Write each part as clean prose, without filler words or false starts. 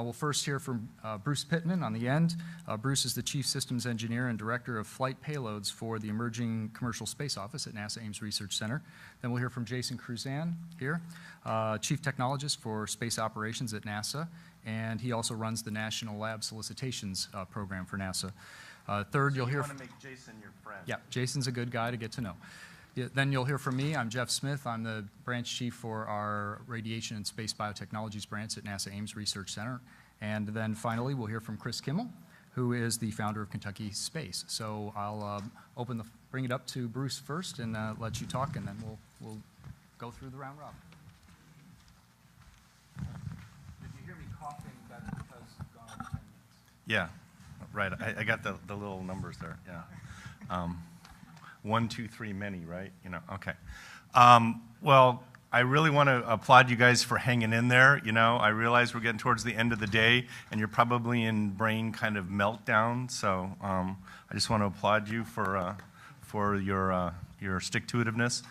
We'll first hear from Bruce Pittman on the end. Bruce is the Chief Systems Engineer and Director of Flight Payloads for the Emerging Commercial Space Office at NASA Ames Research Center. Then we'll hear from Jason Cruzan here, Chief Technologist for Space Operations at NASA, and he also runs the National Lab Solicitations Program for NASA. Third, you'll hear... You want to make Jason your friend. Yeah, Jason's a good guy to get to know. Yeah, then you'll hear from me. I'm Jeff Smith. I'm the branch chief for our Radiation and Space Biotechnologies branch at NASA Ames Research Center. And then finally, we'll hear from Chris Kimmel, who is the founder of Kentucky Space. So I'll bring it up to Bruce first and let you talk, and then we'll go through the round robin. Did you hear me coughing? That's because I've gone over 10 minutes. Yeah, right. I got the little numbers there. Yeah. 1, 2, 3, many, right? You know, okay. Well, I really want to applaud you guys for hanging in there. You know, I realize we're getting towards the end of the day, and you're probably in brain kind of meltdown. So I just want to applaud you for your stick-to-itiveness.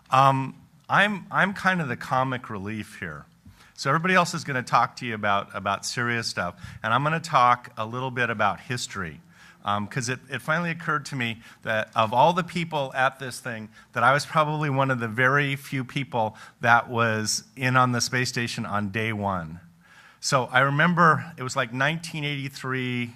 I'm kind of the comic relief here. So everybody else is going to talk to you about serious stuff, and I'm going to talk a little bit about history. Because it finally occurred to me that of all the people at this thing, that I was probably one of the very few people that was in on the space station on day one. So I remember it was like 1983,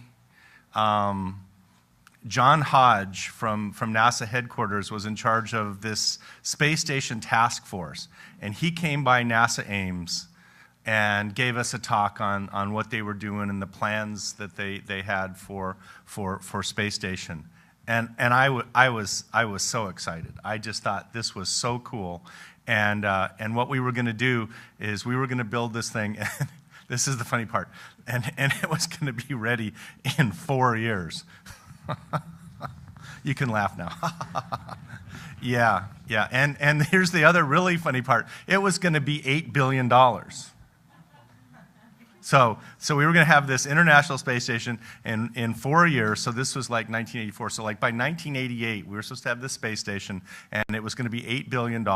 John Hodge from NASA headquarters was in charge of this space station task force. And he came by NASA Ames and gave us a talk on what they were doing and the plans that they had for space station. And I was so excited. I just thought this was so cool. And what we were going to do is we were going to build this thing. And this is the funny part. And it was going to be ready in 4 years. You can laugh now. Yeah. And here's the other really funny part. It was going to be $8 billion. So we were going to have this International Space Station in 4 years. So this was like 1984. So like by 1988, we were supposed to have this space station, and it was going to be $8 billion.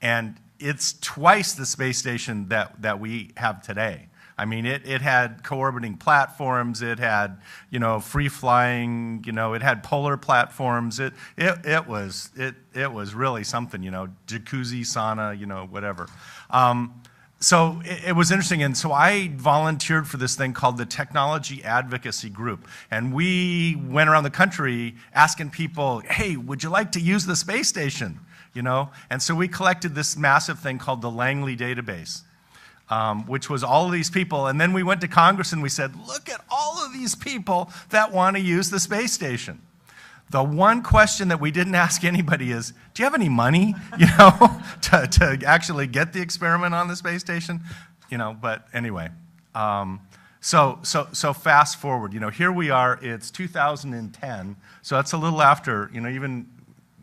And it's twice the space station that we have today. I mean, it had co-orbiting platforms. It had, free flying. It had polar platforms. It was really something. Jacuzzi, sauna, whatever. So it was interesting, and so I volunteered for this thing called the Technology Advocacy Group, and we went around the country asking people, hey, would you like to use the space station? And so we collected this massive thing called the Langley database, which was all of these people, and then we went to Congress and we said, look at all of these people that want to use the space station. The one question that we didn't ask anybody is, do you have any money, to actually get the experiment on the space station? But anyway, so fast forward, here we are, it's 2010, so that's a little after, even,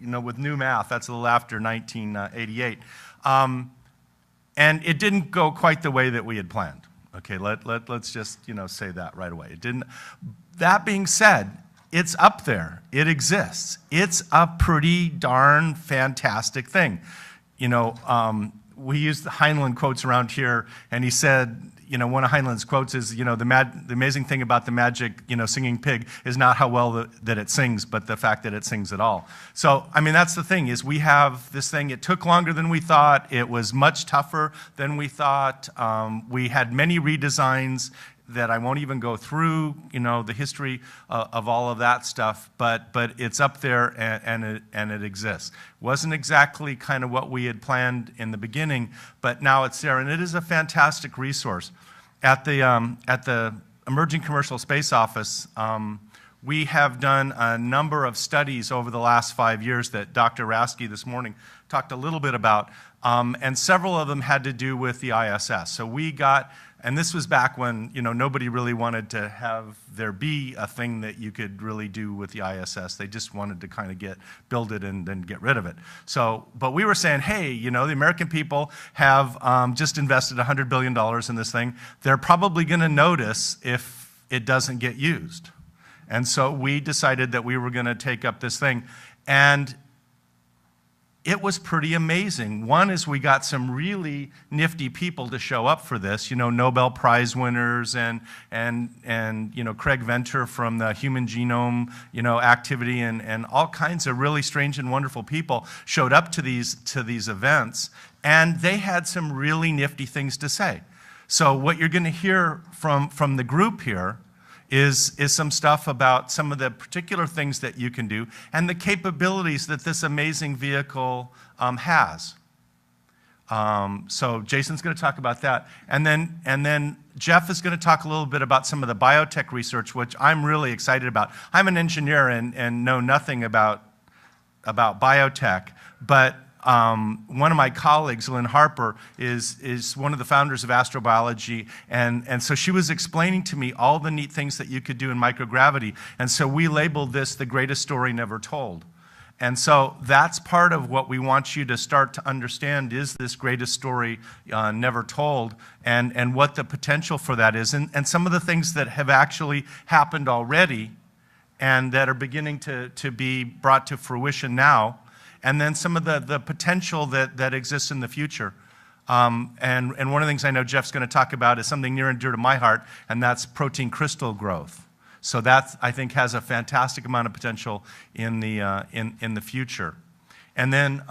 with new math, that's a little after 1988. And it didn't go quite the way that we had planned. Okay, let's just, say that right away. It didn't. That being said, it's up there. It exists. It's a pretty darn fantastic thing. We use the Heinlein quotes around here, and he said, one of Heinlein's quotes is, the amazing thing about the magic, singing pig is not how well that it sings, but the fact that it sings at all. So, I mean, that's the thing, is we have this thing. It took longer than we thought. It was much tougher than we thought. We had many redesigns that I won't even go through, the history of all of that stuff, but it's up there and it exists. Wasn't exactly kind of what we had planned in the beginning, but now it's there, and it is a fantastic resource. At the Emerging Commercial Space Office, we have done a number of studies over the last 5 years that Dr. Rasky this morning talked a little bit about, and several of them had to do with the ISS. So we got, and this was back when nobody really wanted to have there be a thing that you could really do with the ISS. They just wanted to kind of build it and then get rid of it. So, but we were saying, hey, the American people have just invested $100 billion in this thing. They're probably going to notice if it doesn't get used. And so we decided that we were going to take up this thing. And it was pretty amazing. One is we got some really nifty people to show up for this, Nobel Prize winners and Craig Venter from the Human Genome, activity and all kinds of really strange and wonderful people showed up to these events, and they had some really nifty things to say. So what you're going to hear from the group here is some stuff about some of the particular things that you can do and the capabilities that this amazing vehicle has. So Jason's going to talk about that. And then Jeff is going to talk a little bit about some of the biotech research, which I'm really excited about. I'm an engineer and know nothing about biotech, but one of my colleagues, Lynn Harper, is one of the founders of astrobiology, and so she was explaining to me all the neat things that you could do in microgravity, and so we labeled this the greatest story never told. And so that's part of what we want you to start to understand is this greatest story never told, and what the potential for that is, and some of the things that have actually happened already and that are beginning to be brought to fruition now, and then some of the potential that exists in the future. And one of the things I know Jeff's going to talk about is something near and dear to my heart, and that's protein crystal growth. So that, I think, has a fantastic amount of potential in the future. And then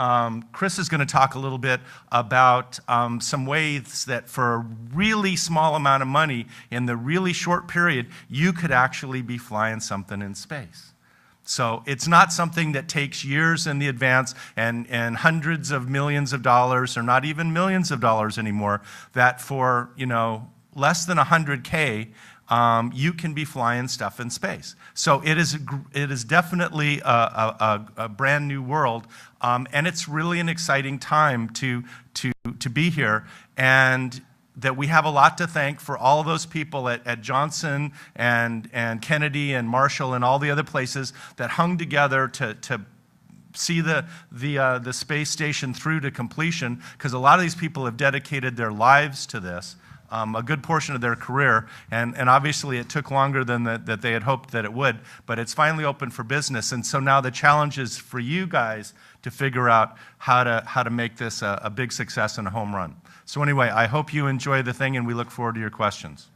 Chris is going to talk a little bit about some ways that for a really small amount of money in the really short period, you could actually be flying something in space. So it's not something that takes years in the advance and hundreds of millions of dollars, or not even millions of dollars anymore, that for less than $100K, you can be flying stuff in space. So it is definitely a brand new world, and it's really an exciting time to be here, and that we have a lot to thank for all those people at Johnson and Kennedy and Marshall and all the other places that hung together to see the space station through to completion, because a lot of these people have dedicated their lives to this, a good portion of their career, and obviously it took longer than that they had hoped that it would, but it's finally open for business. And so now the challenge is for you guys to figure out how to make this a big success and a home run. So anyway, I hope you enjoy the thing, and we look forward to your questions.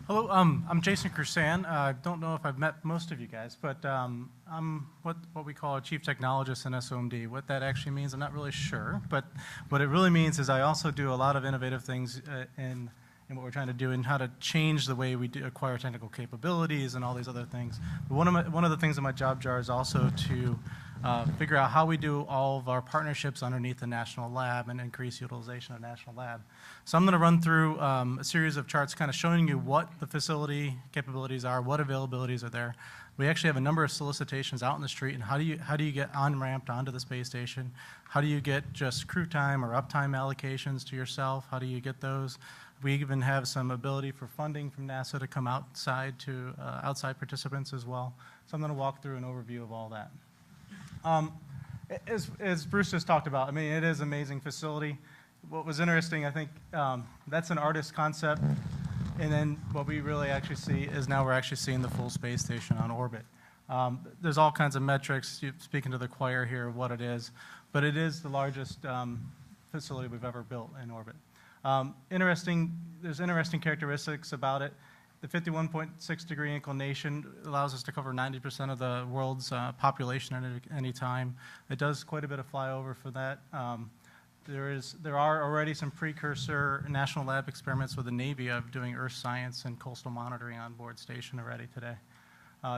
Hello, I'm Jason Kursan. I don't know if I've met most of you guys, but I'm what we call a chief technologist in SOMD. What that actually means, I'm not really sure, but what it really means is I also do a lot of innovative things in what we're trying to do and how to change the way we acquire technical capabilities and all these other things. But one of the things in my job jar is also to figure out how we do all of our partnerships underneath the National Lab and increase utilization of National Lab. So I'm going to run through a series of charts kind of showing you what the facility capabilities are, what availabilities are there. We actually have a number of solicitations out in the street, and how do you get on-ramped onto the space station? How do you get just crew time or uptime allocations to yourself? How do you get those? We even have some ability for funding from NASA to come outside to outside participants as well. So I'm going to walk through an overview of all that. As Bruce just talked about, I mean, it is an amazing facility. What was interesting, I think, that's an artist concept, and then what we really actually see is now we're actually seeing the full space station on orbit. There's all kinds of metrics, speaking to the choir here of what it is, but it is the largest facility we've ever built in orbit. There's interesting characteristics about it. The 51.6 degree inclination allows us to cover 90% of the world's population at any time. It does quite a bit of flyover for that. There are already some precursor National Lab experiments with the Navy of doing Earth science and coastal monitoring on board station already today,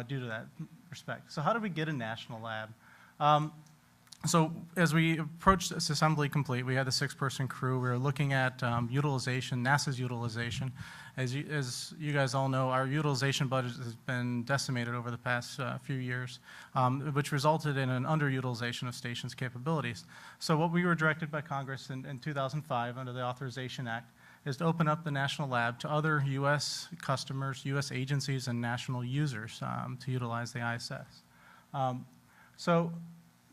due to that respect. So how did we get a National Lab? So as we approached this assembly complete, we had the 6-person crew. We were looking at utilization, NASA's utilization. As you guys all know, our utilization budget has been decimated over the past few years, which resulted in an underutilization of station's capabilities. So what we were directed by Congress in 2005 under the Authorization Act is to open up the National Lab to other U.S. customers, U.S. agencies, and national users to utilize the ISS. So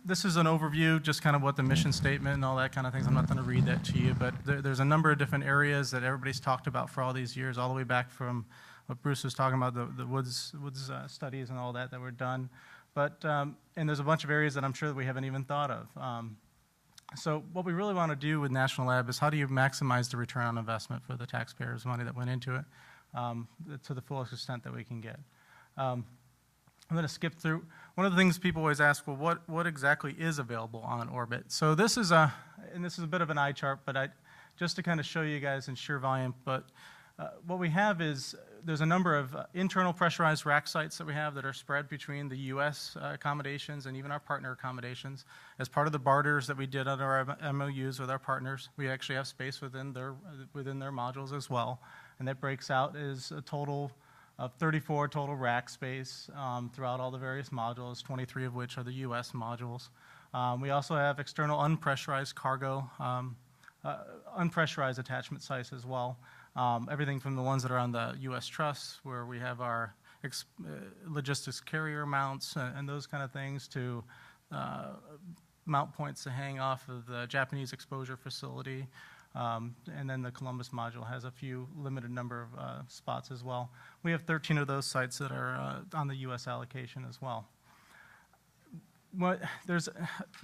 this is an overview, just kind of what the mission statement and all that kind of things. I'm not going to read that to you, but there's a number of different areas that everybody's talked about for all these years, all the way back from what Bruce was talking about, the woods studies and all that were done. But, and there's a bunch of areas that I'm sure that we haven't even thought of. So what we really want to do with National Lab is how do you maximize the return on investment for the taxpayers' money that went into it to the fullest extent that we can get. I'm going to skip through. One of the things people always ask, well, what exactly is available on orbit? So this is a bit of an eye chart, but just to kind of show you guys in sheer volume, but what we have is there's a number of internal pressurized rack sites that we have that are spread between the U.S. accommodations and even our partner accommodations. As part of the barters that we did under our MOUs with our partners, we actually have space within their modules as well, and that breaks out as a total of 34 total rack space throughout all the various modules, 23 of which are the U.S. modules. We also have external unpressurized cargo, unpressurized attachment sites as well. Everything from the ones that are on the U.S. truss, where we have our logistics carrier mounts and those kind of things, to mount points to hang off of the Japanese exposure facility. And then the Columbus module has a few limited number of spots as well. We have 13 of those sites that are on the U.S. allocation as well. There's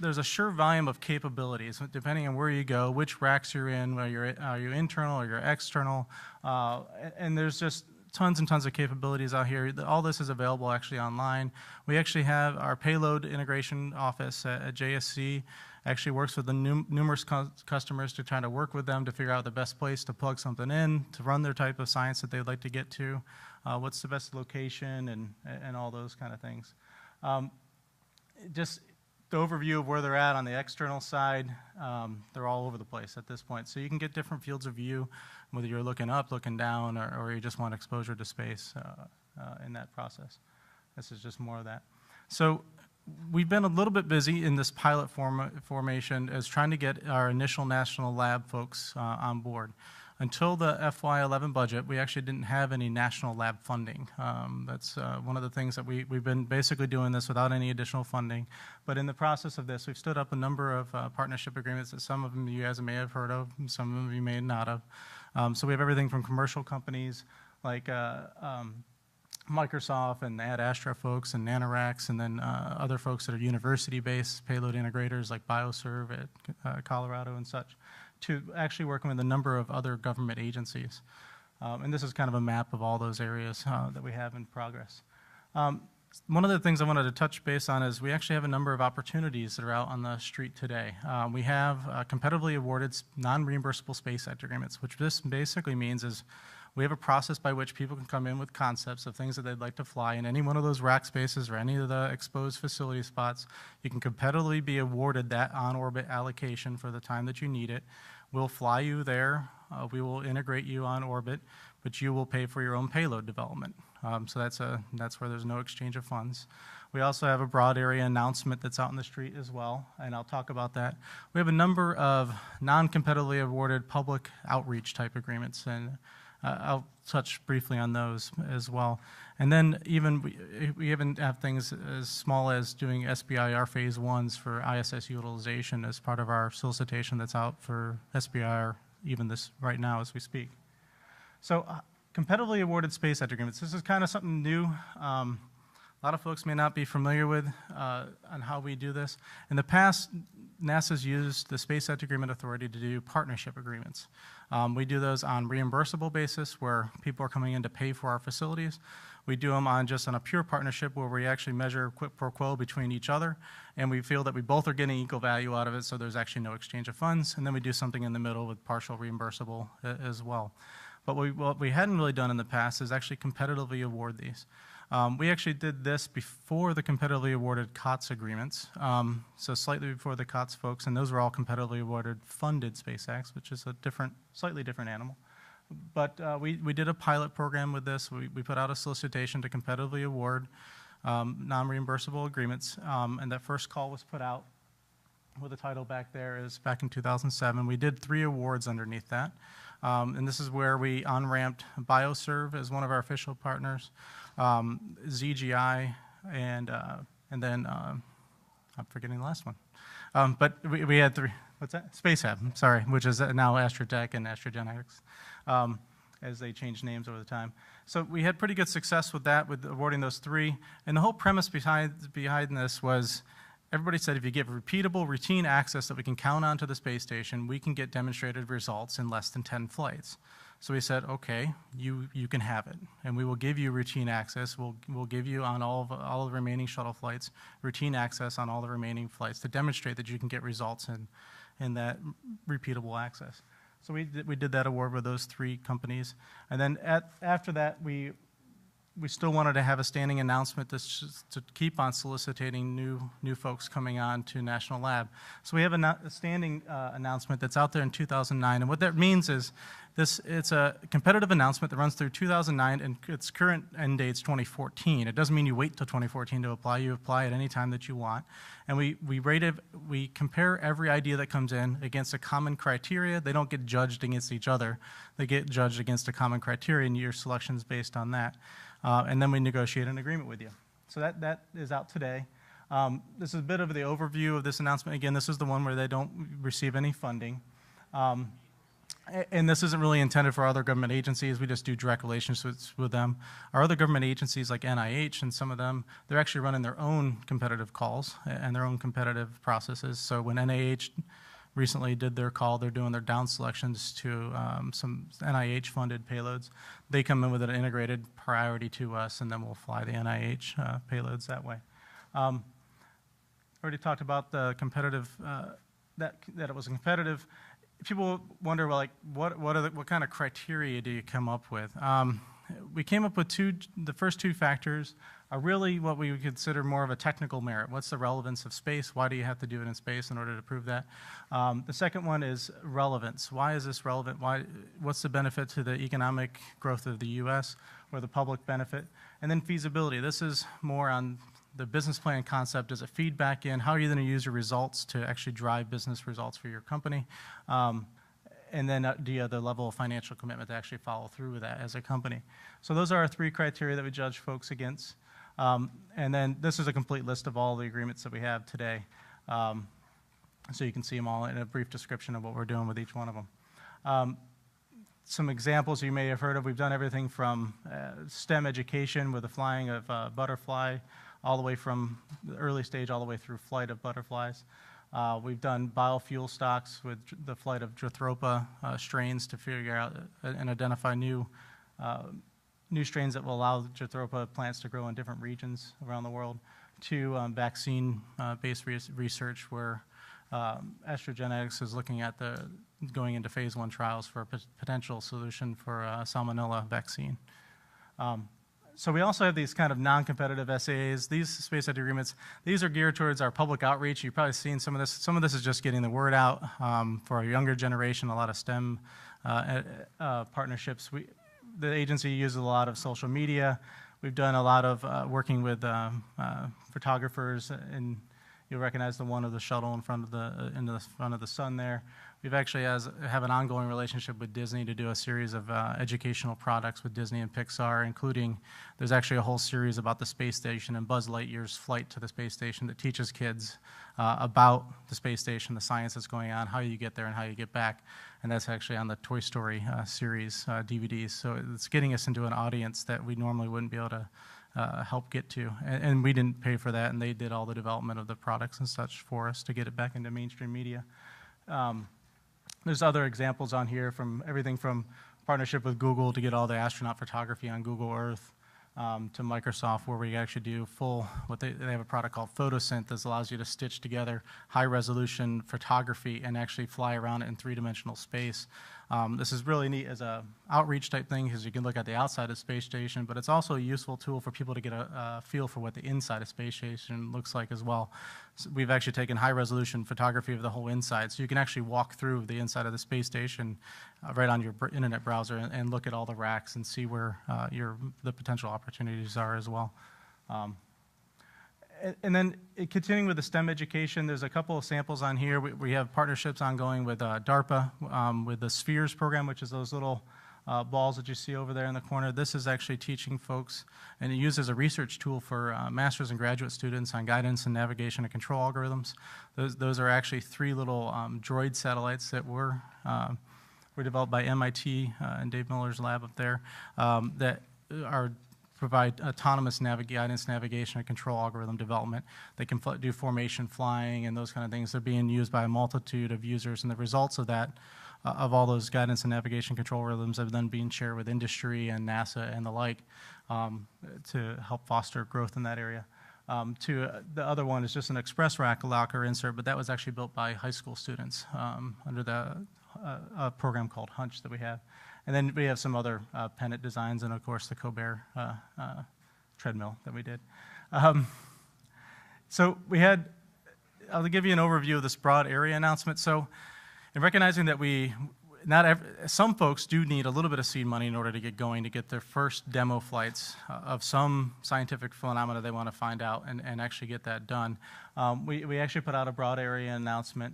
a sure volume of capabilities depending on where you go, which racks you're in, are you internal or you're external, and there's just tons and tons of capabilities out here. All this is available actually online. We actually have our payload integration office at JSC actually works with the numerous customers to try to work with them to figure out the best place to plug something in, to run their type of science that they'd like to get to, what's the best location, and all those kind of things. Just the overview of where they're at on the external side, they're all over the place at this point. So you can get different fields of view, whether you're looking up, looking down, or you just want exposure to space in that process. This is just more of that. So we've been a little bit busy in this pilot formation as trying to get our initial national lab folks on board. Until the FY11 budget, we actually didn't have any national lab funding. That's one of the things that we've been basically doing this without any additional funding. But in the process of this, we've stood up a number of partnership agreements that some of them you guys may have heard of, and some of them you may not have. So we have everything from commercial companies like Microsoft and Ad Astra folks and NanoRacks, and then other folks that are university-based payload integrators like BioServe at Colorado and such, to actually working with a number of other government agencies. And this is kind of a map of all those areas that we have in progress. One of the things I wanted to touch base on is we actually have a number of opportunities that are out on the street today. We have competitively awarded non-reimbursable space act agreements, which this basically means is we have a process by which people can come in with concepts of things that they'd like to fly in any one of those rack spaces or any of the exposed facility spots. You can competitively be awarded that on-orbit allocation for the time that you need it. We'll fly you there. We will integrate you on orbit, but you will pay for your own payload development. So that's where there's no exchange of funds. We also have a broad area announcement that's out in the street as well, and I'll talk about that. We have a number of non-competitively awarded public outreach type agreements, and I'll touch briefly on those as well. And then even we even have things as small as doing SBIR phase ones for ISS utilization as part of our solicitation that's out for SBIR even this right now as we speak. So competitively awarded space act agreements. This is kind of something new. A lot of folks may not be familiar with on how we do this. In the past, NASA's used the Space Act Agreement Authority to do partnership agreements. We do those on reimbursable basis where people are coming in to pay for our facilities. We do them on a pure partnership where we actually measure quid pro quo between each other, and we feel that we both are getting equal value out of it, so there's actually no exchange of funds. And then we do something in the middle with partial reimbursable as well. But what we hadn't really done in the past is actually competitively award these. We actually did this before the competitively awarded COTS agreements, so slightly before the COTS folks, and those were all competitively awarded funded space acts, which is a slightly different animal. But we did a pilot program with this. We put out a solicitation to competitively award non-reimbursable agreements, and that first call was put out with the title back there is back in 2007. We did 3 awards underneath that, and this is where we on-ramped BioServe as one of our official partners, ZGI, and then I'm forgetting the last one. But we had 3. What's that? SpaceHab, sorry, which is now AstraTech and AstraGenetics. as they change names over the time. So we had pretty good success with that, with awarding those 3. And the whole premise behind this was everybody said if you give repeatable, routine access that we can count on to the space station, we can get demonstrated results in less than 10 flights. So we said, okay, you can have it, and we will give you routine access. We'll give you on all the remaining shuttle flights, routine access on all the remaining flights to demonstrate that you can get results in that repeatable access. So we did that award with those 3 companies, and then after that we still wanted to have a standing announcement to keep on soliciting new folks coming on to National Lab. So we have a standing announcement that's out there in 2009, and what that means is it's a competitive announcement that runs through 2009, and its current end date's 2014. It doesn't mean you wait till 2014 to apply. You apply at any time that you want, and we compare every idea that comes in against a common criteria. They don't get judged against each other. They get judged against a common criteria, and your selection's based on that. And then we negotiate an agreement with you. So that is out today. This is a bit of the overview of this announcement. Again, this is the one where they don't receive any funding. And this isn't really intended for other government agencies. We just do direct relationships with them. Our other government agencies like NIH and some of them, they're actually running their own competitive calls and their own competitive processes. So when NIH recently did their call, they're doing their down selections to some NIH-funded payloads. They come in with an integrated priority to us, and then we'll fly the NIH payloads that way. Already talked about the competitive, that it was competitive. People wonder, well, like, what kind of criteria do you come up with? We came up with the first 2 factors are really what we would consider more of a technical merit. What's the relevance of space? Why do you have to do it in space in order to prove that? The second one is relevance. Why is this relevant? What's the benefit to the economic growth of the U.S. or the public benefit? And then feasibility. This is more on the business plan concept. Does it feed back in? How are you going to use your results to actually drive business results for your company? And then do you have the level of financial commitment to actually follow through with that as a company? So those are our 3 criteria that we judge folks against. And then this is a complete list of all the agreements that we have today. So you can see them all in a brief description of what we're doing with each one of them. Some examples you may have heard of, we've done everything from STEM education with the flying of butterfly, all the way from the early stage all the way through flight of butterflies. We've done biofuel stocks with the flight of Jatropha strains to figure out and identify new strains that will allow Jatropha plants to grow in different regions around the world, to vaccine-based research where AstraZeneca is looking at going into phase 1 trials for a potential solution for a salmonella vaccine. So we also have these kind of non-competitive SAAs. These space ed agreements, these are geared towards our public outreach. You've probably seen some of this. Some of this is just getting the word out for our younger generation, a lot of STEM partnerships. The agency uses a lot of social media. We've done a lot of working with photographers, and you'll recognize the one of the shuttle in front of the sun there. We've actually have an ongoing relationship with Disney to do a series of educational products with Disney and Pixar, including there's actually a whole series about the space station and Buzz Lightyear's flight to the space station that teaches kids about the space station, the science that's going on, how you get there and how you get back. And that's actually on the Toy Story series DVDs. So it's getting us into an audience that we normally wouldn't be able to help get to. And we didn't pay for that, and they did all the development of the products and such for us to get it back into mainstream media. There's other examples on here, from everything from partnership with Google to get all the astronaut photography on Google Earth, to Microsoft, where we actually do they have a product called Photosynth that allows you to stitch together high-resolution photography and actually fly around it in 3-dimensional space. This is really neat as a outreach type thing, because you can look at the outside of the space station, but it's also a useful tool for people to get a feel for what the inside of space station looks like as well. So we've actually taken high-resolution photography of the whole inside, so you can actually walk through the inside of the space station right on your internet browser and look at all the racks and see where the potential opportunities are as well. And then continuing with the STEM education, there's a couple of samples on here. We have partnerships ongoing with DARPA, with the Spheres program, which is those little balls that you see over there in the corner. This is actually teaching folks, and it uses a research tool for master's and graduate students on guidance and navigation and control algorithms. Those are actually 3 little droid satellites that we're were developed by MIT and Dave Miller's lab up there that provide autonomous guidance, navigation, and control algorithm development. They can do formation flying and those kind of things. They're being used by a multitude of users, and the results of that, of all those guidance and navigation control algorithms, have then been shared with industry and NASA and the like to help foster growth in that area. The other one is just an express rack locker insert, but that was actually built by high school students under a program called Hunch that we have. And then we have some other pennant designs, and of course the Colbert treadmill that we did. So I'll give you an overview of this broad area announcement. So in recognizing that some folks do need a little bit of seed money in order to get going, to get their first demo flights of some scientific phenomena they want to find out and actually get that done. We actually put out a broad area announcement.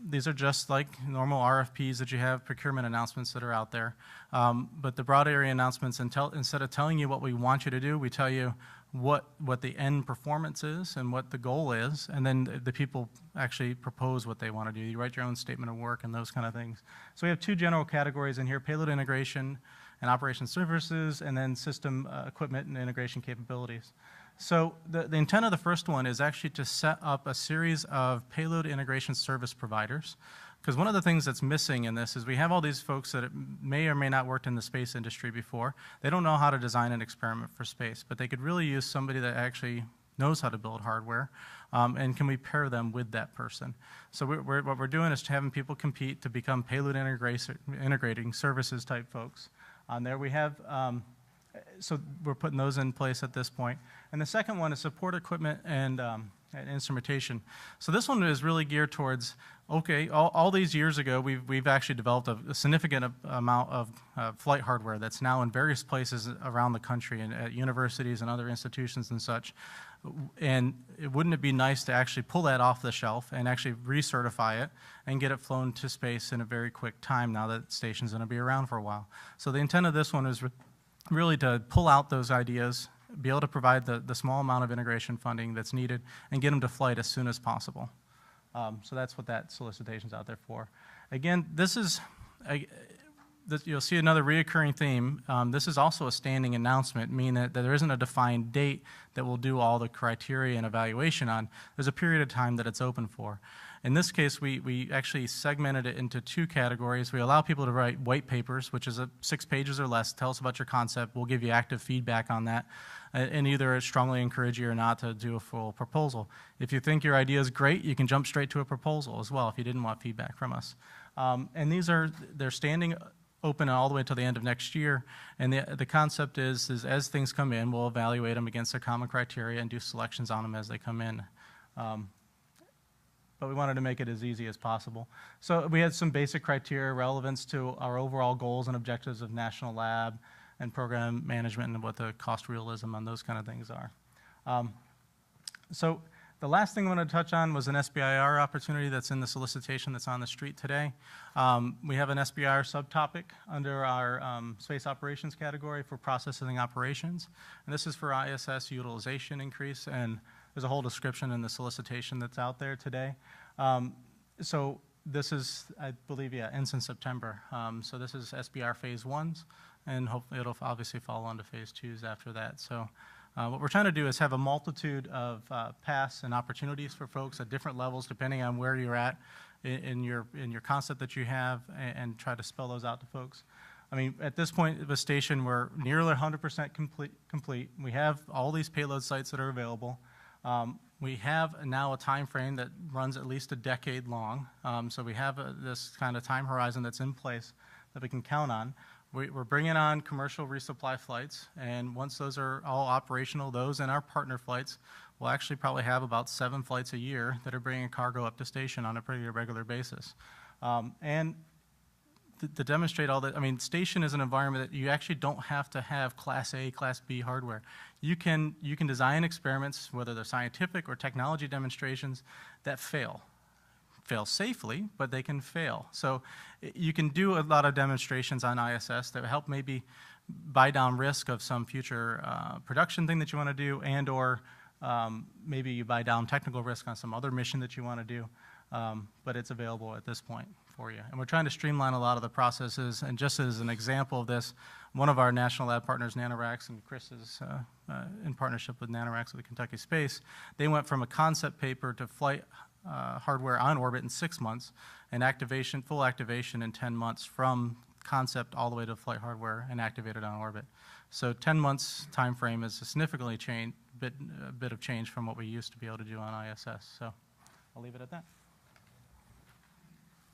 These are just like normal RFPs that you have, procurement announcements that are out there. But the broad area announcements, instead of telling you what we want you to do, we tell you what the end performance is and what the goal is, and then the people actually propose what they want to do. You write your own statement of work and those kind of things. So we have two general categories in here: payload integration and operation services, and then system equipment and integration capabilities. So the intent of the first one is actually to set up a series of payload integration service providers, because one of the things that's missing in this is we have all these folks that may or may not worked in the space industry before. They don't know how to design an experiment for space, but they could really use somebody that actually knows how to build hardware, and can we pair them with that person? So what we're doing is having people compete to become payload integrating services type folks. On there we have, so we're putting those in place at this point. And the second one is support equipment and instrumentation. So this one is really geared towards, okay, all these years ago, we've actually developed a significant amount of flight hardware that's now in various places around the country and at universities and other institutions and such. And wouldn't it be nice to actually pull that off the shelf and actually recertify it and get it flown to space in a very quick time now that the station's going to be around for a while? So the intent of this one is really to pull out those ideas, be able to provide the small amount of integration funding that's needed, and get them to flight as soon as possible. So that's what that solicitation's out there for. Again, you'll see another reoccurring theme. This is also a standing announcement, meaning that there isn't a defined date that we'll do all the criteria and evaluation on. There's a period of time that it's open for. In this case, we actually segmented it into two categories. We allow people to write white papers, which is 6 pages or less. Tell us about your concept. We'll give you active feedback on that, and either strongly encourage you or not to do a full proposal. If you think your idea is great, you can jump straight to a proposal as well if you didn't want feedback from us. And they're standing open all the way until the end of next year. And the concept is as things come in, we'll evaluate them against the common criteria and do selections on them as they come in. But we wanted to make it as easy as possible. So we had some basic criteria, relevance to our overall goals and objectives of national lab and program management, and what the cost realism on those kind of things are. So the last thing I wanted to touch on was an SBIR opportunity that's in the solicitation that's on the street today. We have an SBIR subtopic under our space operations category for processing operations. And this is for ISS utilization increase, and there's a whole description in the solicitation that's out there today. So this is, I believe, ends in September. So this is SBR phase 1s, and hopefully it'll obviously follow on to phase 2s after that. So what we're trying to do is have a multitude of paths and opportunities for folks at different levels, depending on where you're at in your concept that you have, and try to spell those out to folks. I mean, at this point of the station, we're nearly 100% complete. We have all these payload sites that are available. We have now a time frame that runs at least a decade long. So we have this kind of time horizon that's in place that we can count on. We're bringing on commercial resupply flights, and once those are all operational, those and our partner flights, we'll actually probably have about 7 flights a year that are bringing cargo up to station on a pretty regular basis. And to demonstrate all that, I mean, station is an environment that you actually don't have to have Class A, Class B hardware. You can design experiments, whether they're scientific or technology demonstrations, that fail safely, but they can fail. So you can do a lot of demonstrations on ISS that help maybe buy down risk of some future production thing that you want to do, and or maybe you buy down technical risk on some other mission that you want to do. but it's available at this point for you. And we're trying to streamline a lot of the processes. And just as an example of this, one of our national lab partners, NanoRacks, and Chris is in partnership with NanoRacks with the Kentucky Space, they went from a concept paper to flight hardware on orbit in 6 months, and full activation in 10 months from concept all the way to flight hardware and activated on orbit. So 10 months time frame is a significantly a bit of change from what we used to be able to do on ISS. So I'll leave it at that.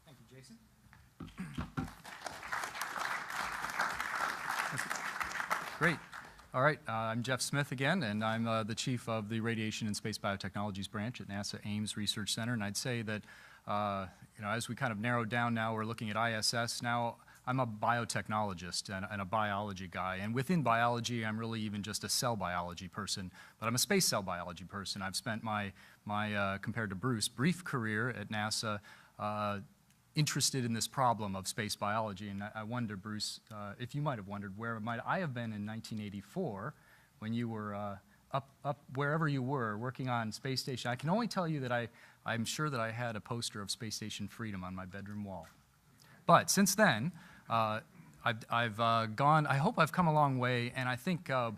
Thank you, Jason. Great. All right, I'm Jeff Smith again, and I'm the chief of the Radiation and Space Biotechnologies branch at NASA Ames Research Center. And I'd say that, as we kind of narrowed down now, we're looking at ISS. Now, I'm a biotechnologist and a biology guy. And within biology, I'm really even just a cell biology person, but I'm a space cell biology person. I've spent my compared to Bruce, brief career at NASA interested in this problem of space biology. And I wonder, Bruce, if you might have wondered where might I have been in 1984 when you were up wherever you were working on Space Station. I can only tell you that I'm sure that I had a poster of Space Station Freedom on my bedroom wall. But since then, I've gone, I hope I've come a long way, and I think I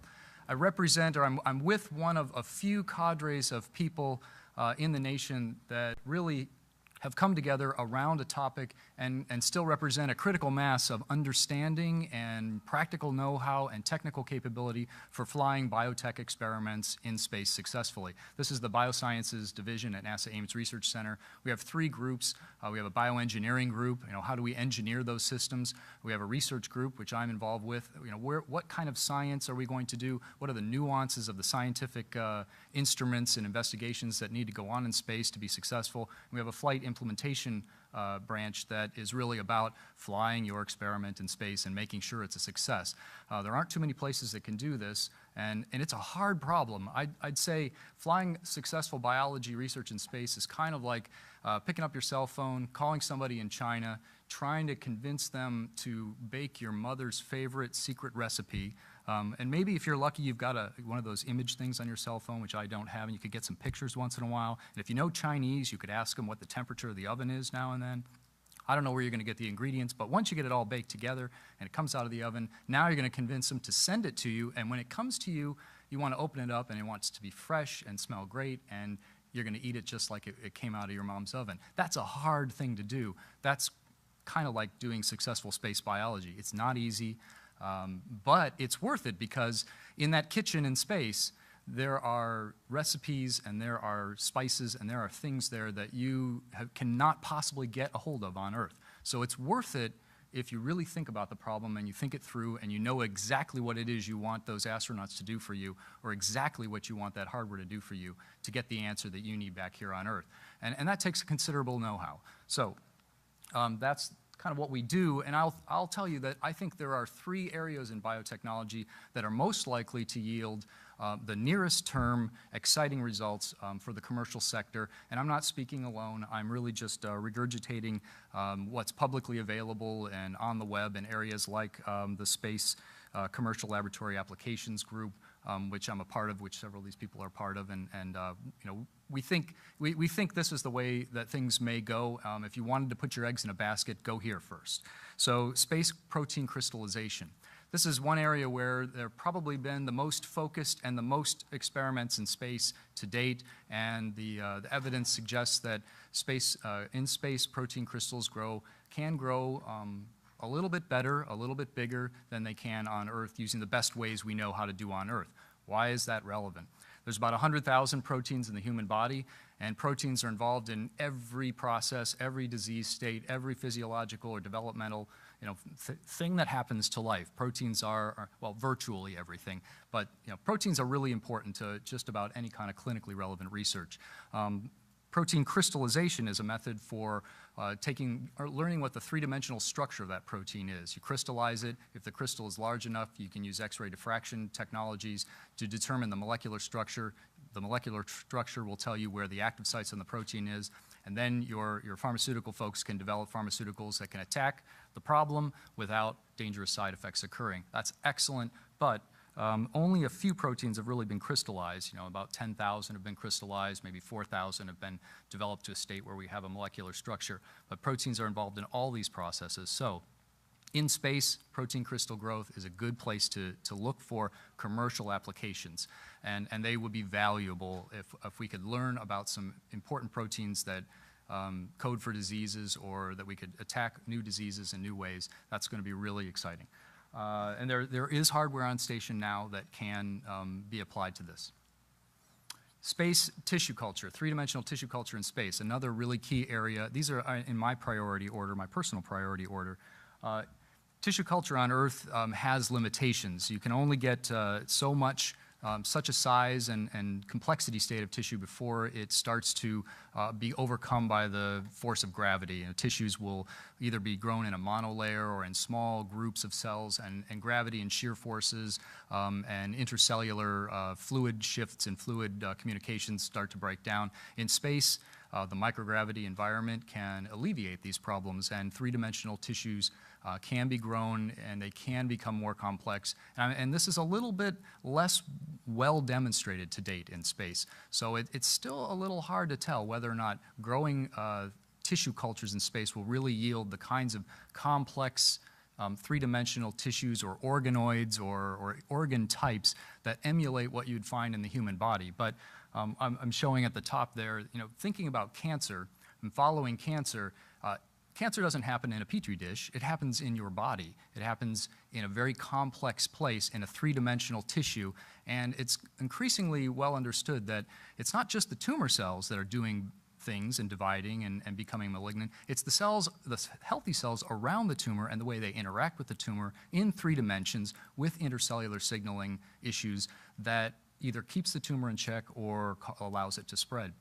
represent, or I'm with one of a few cadres of people in the nation that really have come together around a topic and still represent a critical mass of understanding and practical know-how and technical capability for flying biotech experiments in space successfully. This is the Biosciences Division at NASA Ames Research Center. We have 3 groups. We have a bioengineering group, how do we engineer those systems? We have a research group, which I'm involved with. What kind of science are we going to do? What are the nuances of the scientific instruments and investigations that need to go on in space to be successful? We have a flight implementation branch that is really about flying your experiment in space and making sure it's a success. There aren't too many places that can do this, and it's a hard problem. I'd say flying successful biology research in space is kind of like picking up your cell phone, calling somebody in China, trying to convince them to bake your mother's favorite secret recipe. And maybe if you're lucky, you've got one of those image things on your cell phone, which I don't have, and you could get some pictures once in a while. And if you know Chinese, you could ask them what the temperature of the oven is now and then. I don't know where you're going to get the ingredients, but once you get it all baked together and it comes out of the oven, now you're going to convince them to send it to you. And when it comes to you, you want to open it up, and it wants to be fresh and smell great, and you're going to eat it just like it came out of your mom's oven. That's a hard thing to do. That's kind of like doing successful space biology. It's not easy. But it's worth it, because in that kitchen in space, there are recipes and there are spices and there are things there that you cannot possibly get a hold of on Earth. So it's worth it if you really think about the problem and you think it through and you know exactly what it is you want those astronauts to do for you, or exactly what you want that hardware to do for you to get the answer that you need back here on Earth. And that takes considerable know-how. So that's kind of what we do, and I'll tell you that I think there are 3 areas in biotechnology that are most likely to yield the nearest term exciting results for the commercial sector. And I'm not speaking alone. I'm really just regurgitating what's publicly available and on the web in areas like the Space Commercial Laboratory Applications Group, which I'm a part of, which several of these people are part of, and we think this is the way that things may go. If you wanted to put your eggs in a basket, go here first. So space protein crystallization. This is one area where there have probably been the most focused and the most experiments in space to date, and the evidence suggests that in space protein crystals can grow a little bit better, a little bit bigger than they can on Earth using the best ways we know how to do on Earth. Why is that relevant? There's about 100,000 proteins in the human body, and proteins are involved in every process, every disease state, every physiological or developmental thing that happens to life. Proteins are, well, virtually everything, but proteins are really important to just about any kind of clinically relevant research. Protein crystallization is a method for learning what the 3-dimensional structure of that protein is. You crystallize it. If the crystal is large enough, you can use X-ray diffraction technologies to determine the molecular structure. The molecular structure will tell you where the active sites on the protein is, and then your pharmaceutical folks can develop pharmaceuticals that can attack the problem without dangerous side effects occurring. That's excellent, but only a few proteins have really been crystallized. You know, about 10,000 have been crystallized, maybe 4,000 have been developed to a state where we have a molecular structure. But proteins are involved in all these processes. So in space, protein crystal growth is a good place to look for commercial applications. And they would be valuable if we could learn about some important proteins that code for diseases, or that we could attack new diseases in new ways. That's going to be really exciting. And there is hardware on station now that can be applied to this. Space tissue culture, three-dimensional tissue culture in space, another really key area. These are in my priority order, my personal priority order. Tissue culture on Earth has limitations. You can only get so much, such a size and complexity state of tissue before it starts to be overcome by the force of gravity. You know, tissues will either be grown in a monolayer or in small groups of cells, and gravity and shear forces and intercellular fluid shifts and fluid communications start to break down. In space, the microgravity environment can alleviate these problems, and three-dimensional tissues can be grown, and they can become more complex. And this is a little bit less well demonstrated to date in space. So it's still a little hard to tell whether or not growing tissue cultures in space will really yield the kinds of complex three-dimensional tissues or organoids or organ types that emulate what you'd find in the human body. But I'm showing at the top there, you know, thinking about cancer and following cancer, cancer doesn't happen in a petri dish. It happens in your body. It happens in a very complex place in a three-dimensional tissue. And it's increasingly well understood that it's not just the tumor cells that are doing things and dividing and becoming malignant. It's the cells, the healthy cells around the tumor and the way they interact with the tumor in 3 dimensions with intercellular signaling issues that either keeps the tumor in check or allows it to spread.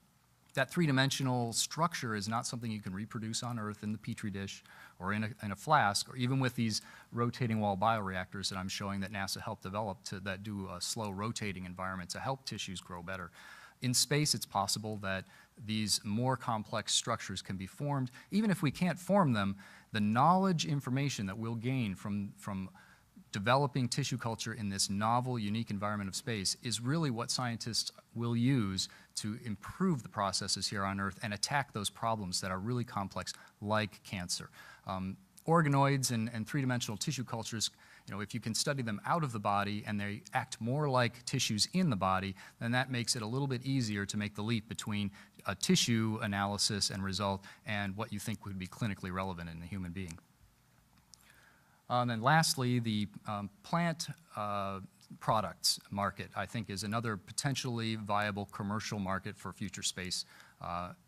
That 3-dimensional structure is not something you can reproduce on Earth in the petri dish or in a flask, or even with these rotating wall bioreactors that I'm showing that NASA helped develop that do a slow rotating environment to help tissues grow better. In space, it's possible that these more complex structures can be formed. Even if we can't form them, the knowledge information that we'll gain from developing tissue culture in this novel, unique environment of space is really what scientists will use to improve the processes here on Earth and attack those problems that are really complex, like cancer. Organoids and 3-dimensional tissue cultures, you know, if you can study them out of the body and they act more like tissues in the body, then that makes it a little bit easier to make the leap between a tissue analysis and result and what you think would be clinically relevant in a human being. And lastly, the plant products market, I think, is another potentially viable commercial market for future space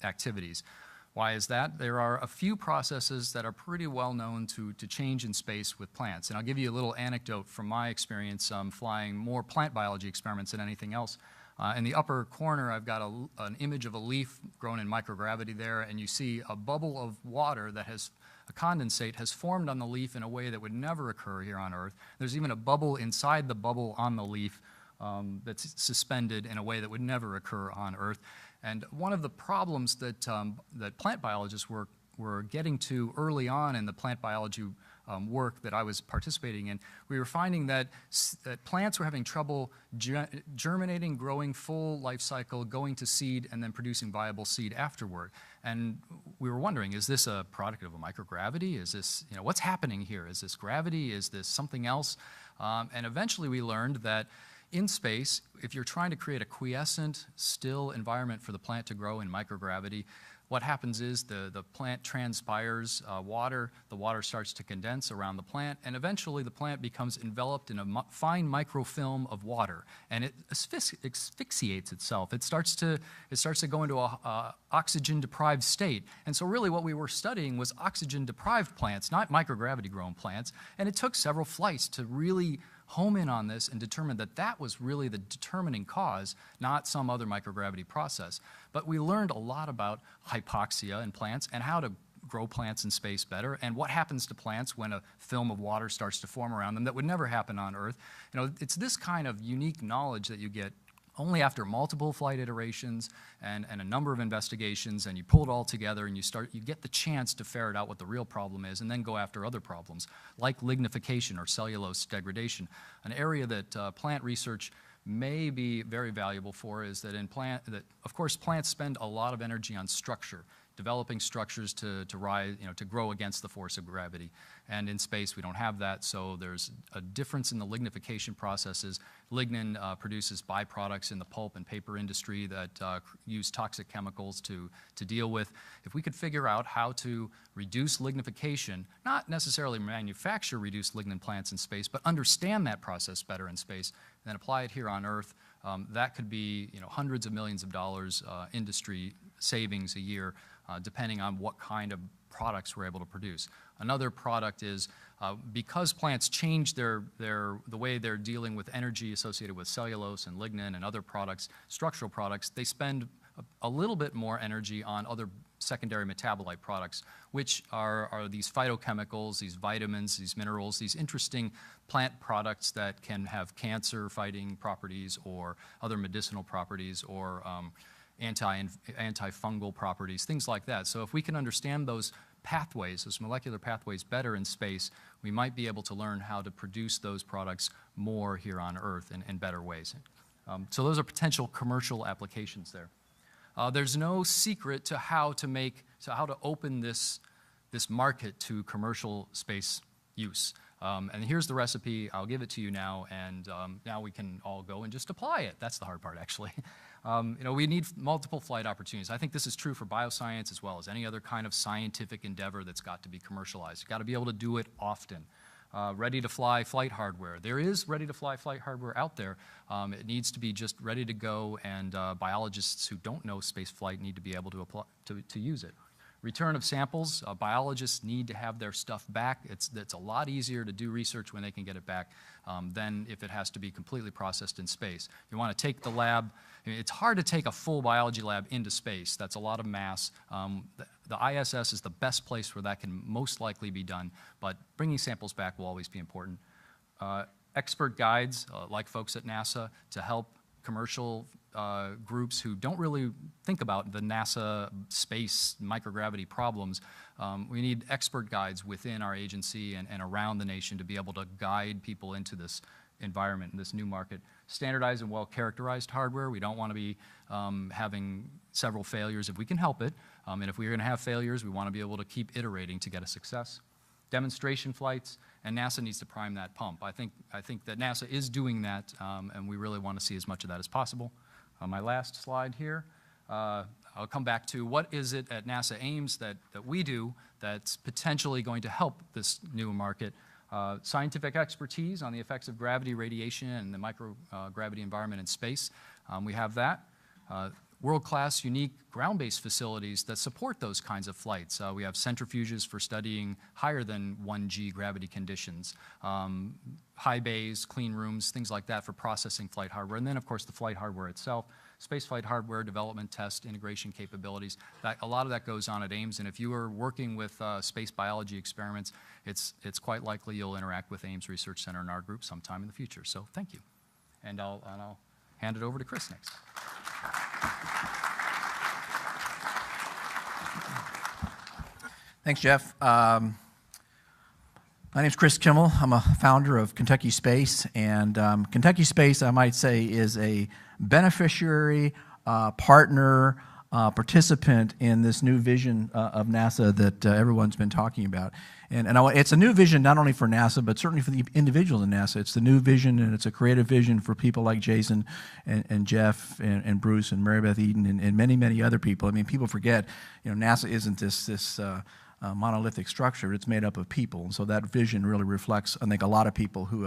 activities. Why is that? There are a few processes that are pretty well known to change in space with plants. And I'll give you a little anecdote from my experience flying more plant biology experiments than anything else. In the upper corner, I've got an image of a leaf grown in microgravity there, and you see a bubble of water that has a condensate has formed on the leaf in a way that would never occur here on Earth. There's even a bubble inside the bubble on the leaf that's suspended in a way that would never occur on Earth. And one of the problems that plant biologists were getting to early on in the plant biology work that I was participating in, we were finding that plants were having trouble germinating, growing full life cycle, going to seed, and then producing viable seed afterward. And we were wondering, is this a product of a microgravity? Is this, you know, what's happening here? Is this gravity? Is this something else? And eventually we learned that in space, if you're trying to create a quiescent, still environment for the plant to grow in microgravity, what happens is the plant transpires water, the water starts to condense around the plant, and eventually the plant becomes enveloped in a fine microfilm of water, and it asphyxiates itself. It starts to go into a oxygen-deprived state. And so really what we were studying was oxygen-deprived plants, not microgravity-grown plants, and it took several flights to really home in on this and determine that that was really the determining cause, not some other microgravity process. But we learned a lot about hypoxia in plants and how to grow plants in space better and what happens to plants when a film of water starts to form around them that would never happen on Earth. You know, it's this kind of unique knowledge that you get Only after multiple flight iterations and a number of investigations, and you pull it all together and you get the chance to ferret out what the real problem is and then go after other problems, like lignification or cellulose degradation. An area that plant research may be very valuable for is that of course, plants spend a lot of energy on structure, developing structures to rise, to grow against the force of gravity. And in space, we don't have that, so there's a difference in the lignification processes. Lignin produces byproducts in the pulp and paper industry that use toxic chemicals to deal with. If we could figure out how to reduce lignification, not necessarily manufacture reduced lignin plants in space, but understand that process better in space, and then apply it here on Earth, that could be hundreds of millions of dollars industry savings a year, depending on what kind of products we're able to produce. Another product is because plants change the way they're dealing with energy associated with cellulose and lignin and other products, structural products, they spend a little bit more energy on other secondary metabolite products, which are these phytochemicals, these vitamins, these minerals, these interesting plant products that can have cancer-fighting properties or other medicinal properties or antifungal properties, things like that. So if we can understand those pathways, those molecular pathways better in space, we might be able to learn how to produce those products more here on Earth in better ways. So those are potential commercial applications there. There's no secret to how to open this market to commercial space use. And here's the recipe. I'll give it to you now, and now we can all go and just apply it. That's the hard part, actually. We need multiple flight opportunities. I think this is true for bioscience as well as any other kind of scientific endeavor that's got to be commercialized. You've got to be able to do it often. Ready-to-fly flight hardware. There is ready-to-fly flight hardware out there. It needs to be just ready to go, and biologists who don't know space flight need to be able to apply to use it. Return of samples. Biologists need to have their stuff back. It's a lot easier to do research when they can get it back than if it has to be completely processed in space. You want to take the lab. It's hard to take a full biology lab into space. That's a lot of mass. The ISS is the best place where that can most likely be done, but bringing samples back will always be important. Expert guides, like folks at NASA, to help commercial groups who don't really think about the NASA space microgravity problems. We need expert guides within our agency and around the nation to be able to guide people into this environment, in this new market. Standardized and well-characterized hardware. We don't want to be having several failures if we can help it. And if we're going to have failures, we want to be able to keep iterating to get a success. Demonstration flights, and NASA needs to prime that pump. I think that NASA is doing that, and we really want to see as much of that as possible. On my last slide here, I'll come back to what is it at NASA Ames that we do that's potentially going to help this new market. Scientific expertise on the effects of gravity, radiation, and the microgravity environment in space. We have that. World-class, unique ground-based facilities that support those kinds of flights. We have centrifuges for studying higher than 1G gravity conditions, high bays, clean rooms, things like that for processing flight hardware. And then, of course, the flight hardware itself, space flight hardware, development, test, integration capabilities. A lot of that goes on at Ames, and if you are working with space biology experiments, it's quite likely you'll interact with Ames Research Center and our group sometime in the future. So thank you. And I'll hand it over to Chris next. Thanks, Jeff. My name's Chris Kimmel. I'm a founder of Kentucky Space, and Kentucky Space, I might say, is a beneficiary, partner, participant in this new vision of NASA that everyone's been talking about. And it's a new vision not only for NASA, but certainly for the individuals in NASA. It's the new vision, and it's a creative vision for people like Jason and Jeff and Bruce and Mary Beth Eden and many, many other people. I mean, people forget, NASA isn't this monolithic structure. It's made up of people, and so that vision really reflects, I think, a lot of people who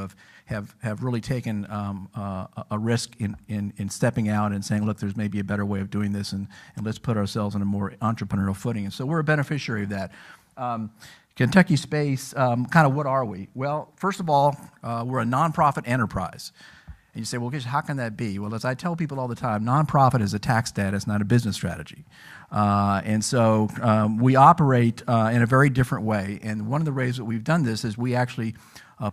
have really taken a risk in stepping out and saying, look, there's maybe a better way of doing this, and let's put ourselves on a more entrepreneurial footing. And so we're a beneficiary of that. Kentucky Space, kind of what are we? Well, first of all, we're a nonprofit enterprise. And you say, well, how can that be? Well, as I tell people all the time, nonprofit is a tax status, not a business strategy. And so we operate in a very different way. And one of the ways that we've done this is we actually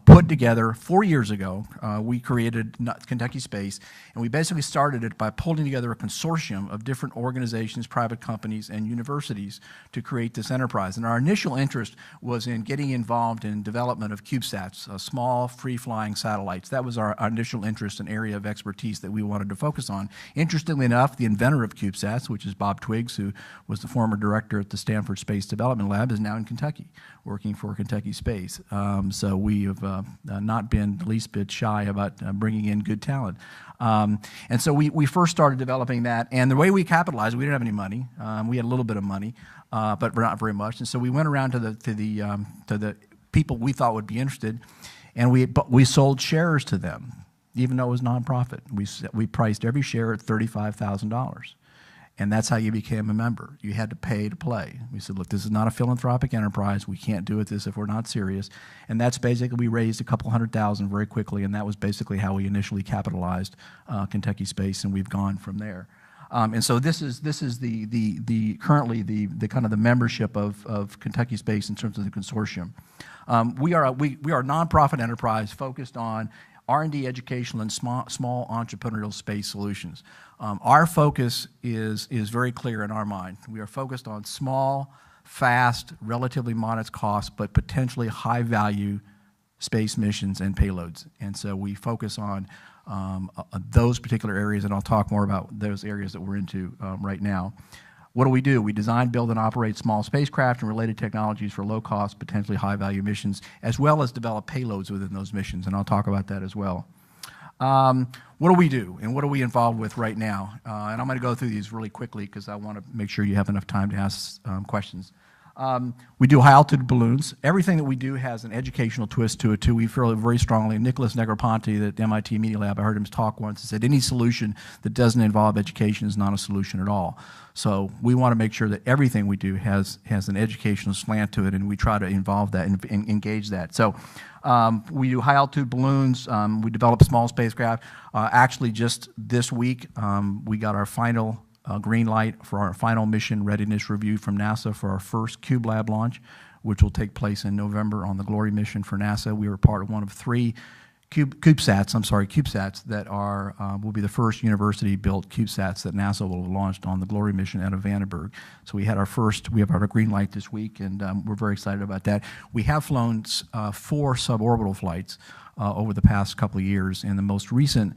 put together 4 years ago. We created Kentucky Space, and we basically started it by pulling together a consortium of different organizations, private companies, and universities to create this enterprise. And our initial interest was in getting involved in development of CubeSats, small free-flying satellites. That was our initial interest and area of expertise that we wanted to focus on. Interestingly enough, the inventor of CubeSats, which is Bob Twiggs, who was the former director at the Stanford Space Development Lab, is now in Kentucky, working for Kentucky Space. So we have not been the least bit shy about bringing in good talent. And so we first started developing that, and the way we capitalized, we didn't have any money. We had a little bit of money, but not very much. And so we went around to the people we thought would be interested, and we sold shares to them, even though it was nonprofit. We priced every share at $35,000. And that's how you became a member. You had to pay to play. We said, look, this is not a philanthropic enterprise. We can't do this if we're not serious. And that's basically, we raised a couple $100,000 very quickly, and that was basically how we initially capitalized Kentucky Space, and we've gone from there. And so this is currently the kind of the membership of Kentucky Space in terms of the consortium. We are a nonprofit enterprise focused on R&D, educational, and small entrepreneurial space solutions. Our focus is very clear in our mind. We are focused on small, fast, relatively modest cost, but potentially high-value space missions and payloads. And so we focus on those particular areas, and I'll talk more about those areas that we're into right now. What do? We design, build, and operate small spacecraft and related technologies for low-cost, potentially high-value missions, as well as develop payloads within those missions, and I'll talk about that as well. What do we do, and what are we involved with right now? And I'm going to go through these really quickly because I want to make sure you have enough time to ask questions. We do high-altitude balloons. Everything that we do has an educational twist to it, too. We feel very strongly. Nicholas Negroponte at the MIT Media Lab, I heard him talk once, he said, any solution that doesn't involve education is not a solution at all. So we want to make sure that everything we do has an educational slant to it, and we try to involve that and engage that. So we do high-altitude balloons. We develop small spacecraft. Actually, just this week, we got our final green light for our final mission readiness review from NASA for our first Cube Lab launch, which will take place in November on the Glory mission for NASA. We were part of one of 3 CubeSats that will be the first university-built CubeSats that NASA will have launched on the Glory mission out of Vandenberg. So we have our green light this week, and we're very excited about that. We have flown 4 suborbital flights over the past couple of years, and the most recent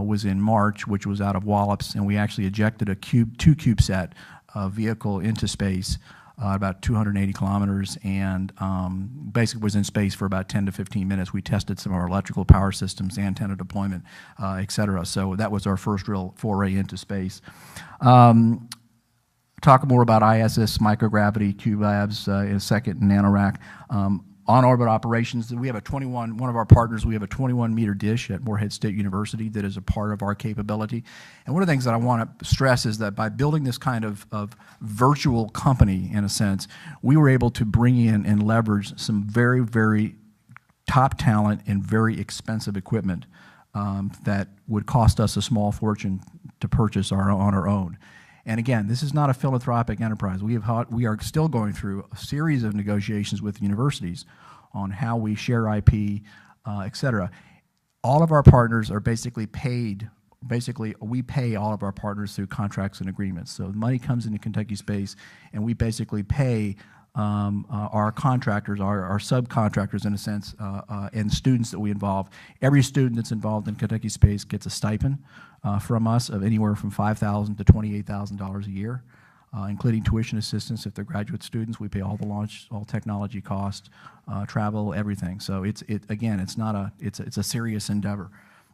was in March, which was out of Wallops, and we actually ejected a 2 CubeSat vehicle into space about 280 kilometers, and basically was in space for about 10 to 15 minutes. We tested some of our electrical power systems, antenna deployment, et cetera. So that was our first real foray into space. Talk more about ISS, microgravity, Cube Labs in a second, and NanoRack. On-orbit operations, we have one of our partners, we have a 21-meter dish at Morehead State University that is a part of our capability. And one of the things that I want to stress is that by building this kind of virtual company, in a sense, we were able to bring in and leverage some very, very top talent and very expensive equipment that would cost us a small fortune to purchase on our own. And again, this is not a philanthropic enterprise. We are still going through a series of negotiations with universities on how we share IP, et cetera. All of our partners are basically paid. Basically, we pay all of our partners through contracts and agreements. So the money comes into Kentucky Space, and we basically pay our contractors, our subcontractors in a sense, and students that we involve. Every student that's involved in Kentucky Space gets a stipend from us of anywhere from $5,000 to $28,000 a year, including tuition assistance if they're graduate students. We pay all the launch, all technology costs, travel, everything. So it's a serious endeavor.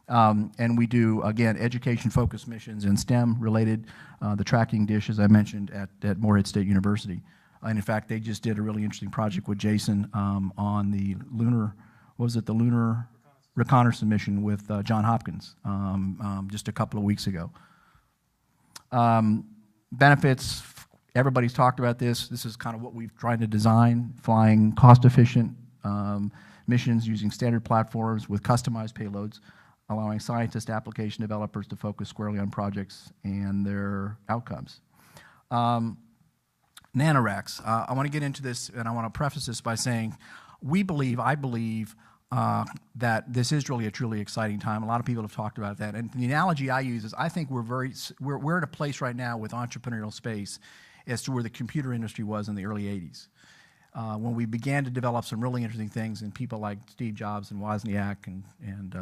And we do, again, education-focused missions and STEM-related, the tracking dish, as I mentioned, at Morehead State University. And in fact, they just did a really interesting project with Jason on the lunar, the lunar reconnaissance mission with Johns Hopkins just a couple of weeks ago. Benefits, everybody's talked about this. This is kind of what we've tried to design, flying cost-efficient missions using standard platforms with customized payloads, allowing scientists, application developers to focus squarely on projects and their outcomes. NanoRacks. I want to get into this, and I want to preface this by saying I believe, that this is really a truly exciting time. A lot of people have talked about that. And the analogy I use is I think we're at a place right now with entrepreneurial space as to where the computer industry was in the early 80s. When we began to develop some really interesting things, and people like Steve Jobs and Wozniak and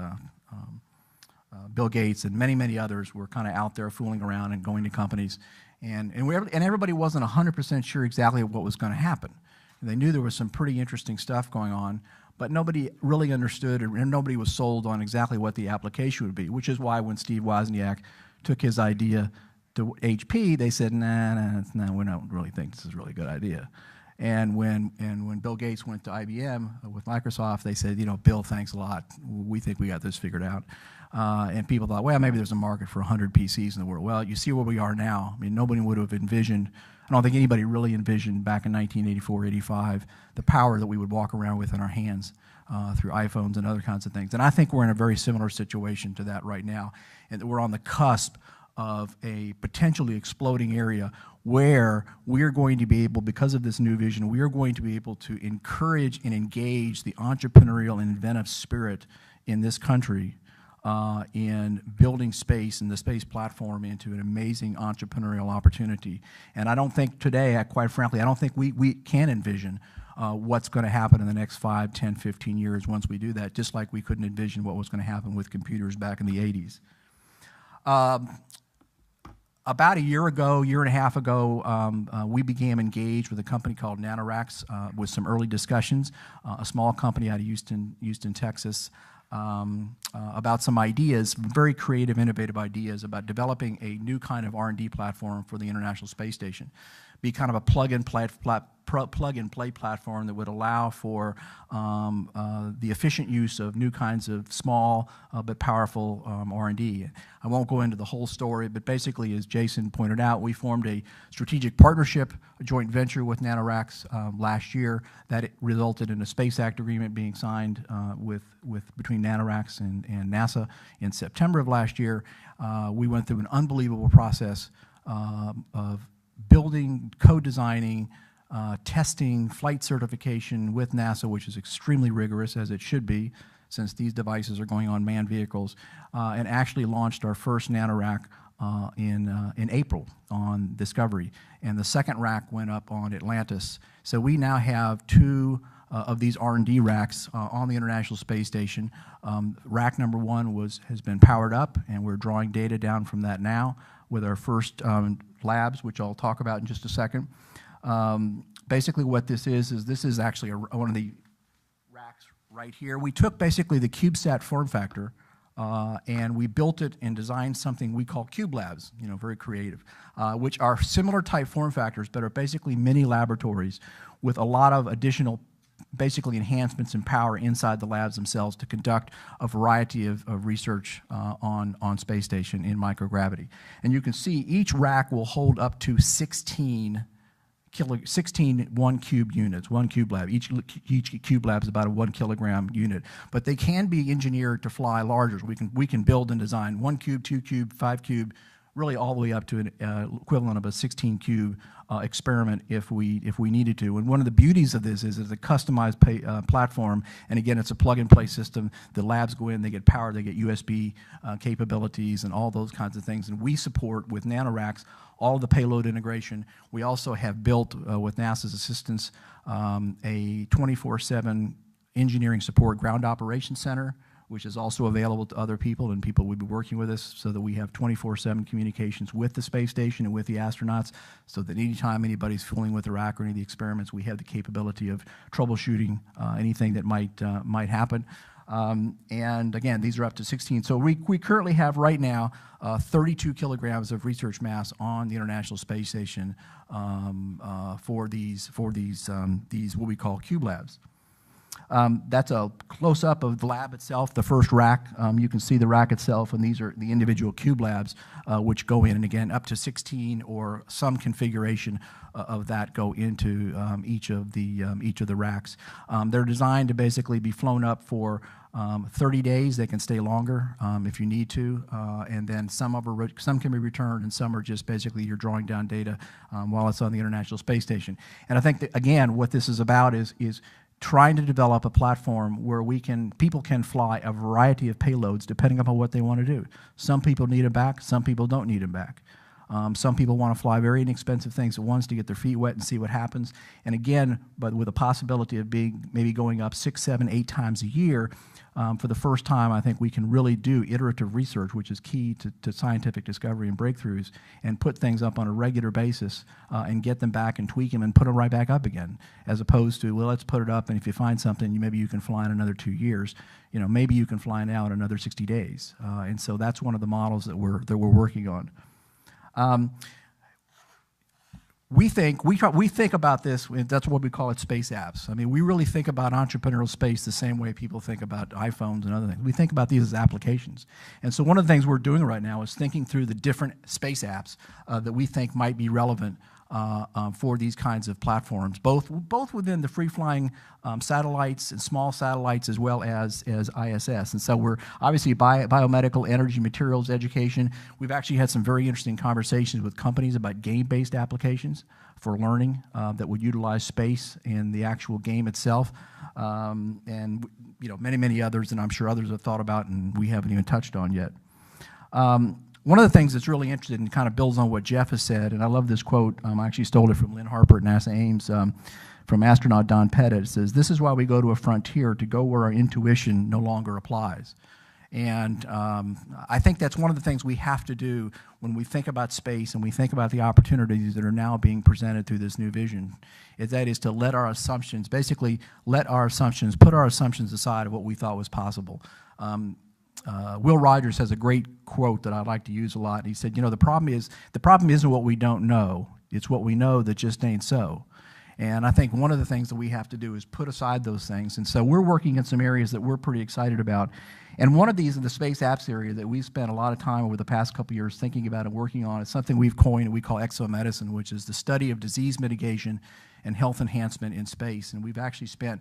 Bill Gates and many, many others were kind of out there fooling around and going to companies. And everybody wasn't 100% sure exactly what was going to happen. They knew there was some pretty interesting stuff going on, but nobody really understood and nobody was sold on exactly what the application would be, which is why when Steve Wozniak took his idea to HP, they said, nah, we don't really think this is a really good idea. And when Bill Gates went to IBM with Microsoft, they said, Bill, thanks a lot. We think we got this figured out. And people thought, well, maybe there's a market for 100 PCs in the world. Well, you see where we are now. I mean, nobody would have envisioned, I don't think anybody really envisioned back in 1984, 85, the power that we would walk around with in our hands through iPhones and other kinds of things. And I think we're in a very similar situation to that right now, and that we're on the cusp of a potentially exploding area where we're going to be able, because of this new vision, we are going to be able to encourage and engage the entrepreneurial and inventive spirit in this country in building space and the space platform into an amazing entrepreneurial opportunity. And I don't think today, quite frankly, I don't think we can envision what's going to happen in the next 5, 10, 15 years once we do that, just like we couldn't envision what was going to happen with computers back in the 80s. About a year and a half ago, we became engaged with a company called NanoRacks with some early discussions, a small company out of Houston, Texas, about some ideas, very creative, innovative ideas about developing a new kind of R&D platform for the International Space Station. Be kind of a plug-and-play platform that would allow for the efficient use of new kinds of small but powerful R&D. I won't go into the whole story, but basically, as Jason pointed out, we formed a strategic partnership, a joint venture with NanoRacks last year that resulted in a Space Act agreement being signed between NanoRacks and NASA in September of last year. We went through an unbelievable process of building, co-designing, testing, flight certification with NASA, which is extremely rigorous, as it should be, since these devices are going on manned vehicles, and actually launched our first NanoRack in April on Discovery. And the second rack went up on Atlantis. So we now have 2 of these R&D racks on the International Space Station. Rack number 1 has been powered up, and we're drawing data down from that now with our first labs, which I'll talk about in just a second. Basically what this is actually one of the racks right here. We took basically the CubeSat form factor and we built it and designed something we call Cube Labs, very creative, which are similar type form factors but are basically mini laboratories with a lot of additional basically enhancements in power inside the labs themselves to conduct a variety of research on space station in microgravity. And you can see each rack will hold up to 16 1-cube units, 1 cube lab. Each cube lab is about a 1 kilogram unit, but they can be engineered to fly larger. We can build and design 1 cube, 2 cube, 5 cube, really all the way up to an equivalent of a 16 cube experiment if we needed to. And one of the beauties of this is it's a customized platform, and again, it's a plug-and-play system. The labs go in, they get power, they get USB capabilities and all those kinds of things. And we support, with NanoRacks, all of the payload integration. We also have built, with NASA's assistance, a 24/7 engineering support ground operations center, which is also available to other people, and people will be working with us so that we have 24/7 communications with the space station and with the astronauts, so that anytime anybody's fooling with the rack or any of the experiments, we have the capability of troubleshooting anything that might happen. And again, these are up to 16. So we currently have right now 32 kilograms of research mass on the International Space Station for these what we call Cube Labs. That's a close-up of the lab itself, the first rack. You can see the rack itself, and these are the individual Cube Labs, which go in, and again, up to 16 or some configuration of that go into each of the racks. They're designed to basically be flown up for 30 days. They can stay longer if you need to, and then some can be returned, and some are just basically you're drawing down data while it's on the International Space Station. And I think that, again, what this is about is trying to develop a platform where people can fly a variety of payloads depending upon what they want to do. Some people need them back, some people don't need them back. Some people want to fly very inexpensive things at once to get their feet wet and see what happens. And again, but with a possibility of maybe going up 6, 7, 8 times a year, for the first time, I think we can really do iterative research, which is key to scientific discovery and breakthroughs, and put things up on a regular basis and get them back and tweak them and put them right back up again, as opposed to, well, let's put it up, and if you find something, maybe you can fly in another 2 years. Maybe you can fly now in another 60 days. And so that's one of the models that we're working on. We think about this, that's what we call it, space apps. I mean, we really think about entrepreneurial space the same way people think about iPhones and other things. We think about these as applications. And so one of the things we're doing right now is thinking through the different space apps that we think might be relevant for these kinds of platforms, both within the free-flying satellites and small satellites as well as ISS. And so we're obviously biomedical, energy, materials, education. We've actually had some very interesting conversations with companies about game-based applications for learning that would utilize space in the actual game itself. And many others, and I'm sure others have thought about and we haven't even touched on yet. One of the things that's really interesting and kind of builds on what Jeff has said, and I love this quote, I actually stole it from Lynn Harper at NASA Ames, from astronaut Don Pettit. It says, "This is why we go to a frontier, to go where our intuition no longer applies." And I think that's one of the things we have to do when we think about space and we think about the opportunities that are now being presented through this new vision, is to let our assumptions, put our assumptions aside of what we thought was possible. Will Rogers has a great quote that I like to use a lot. He said, the problem isn't what we don't know, it's what we know that just ain't so. And I think one of the things that we have to do is put aside those things. And so we're working in some areas that we're pretty excited about. And one of these in the space apps area that we've spent a lot of time over the past couple of years thinking about and working on is something we've coined and we call exomedicine, which is the study of disease mitigation and health enhancement in space. And we've actually spent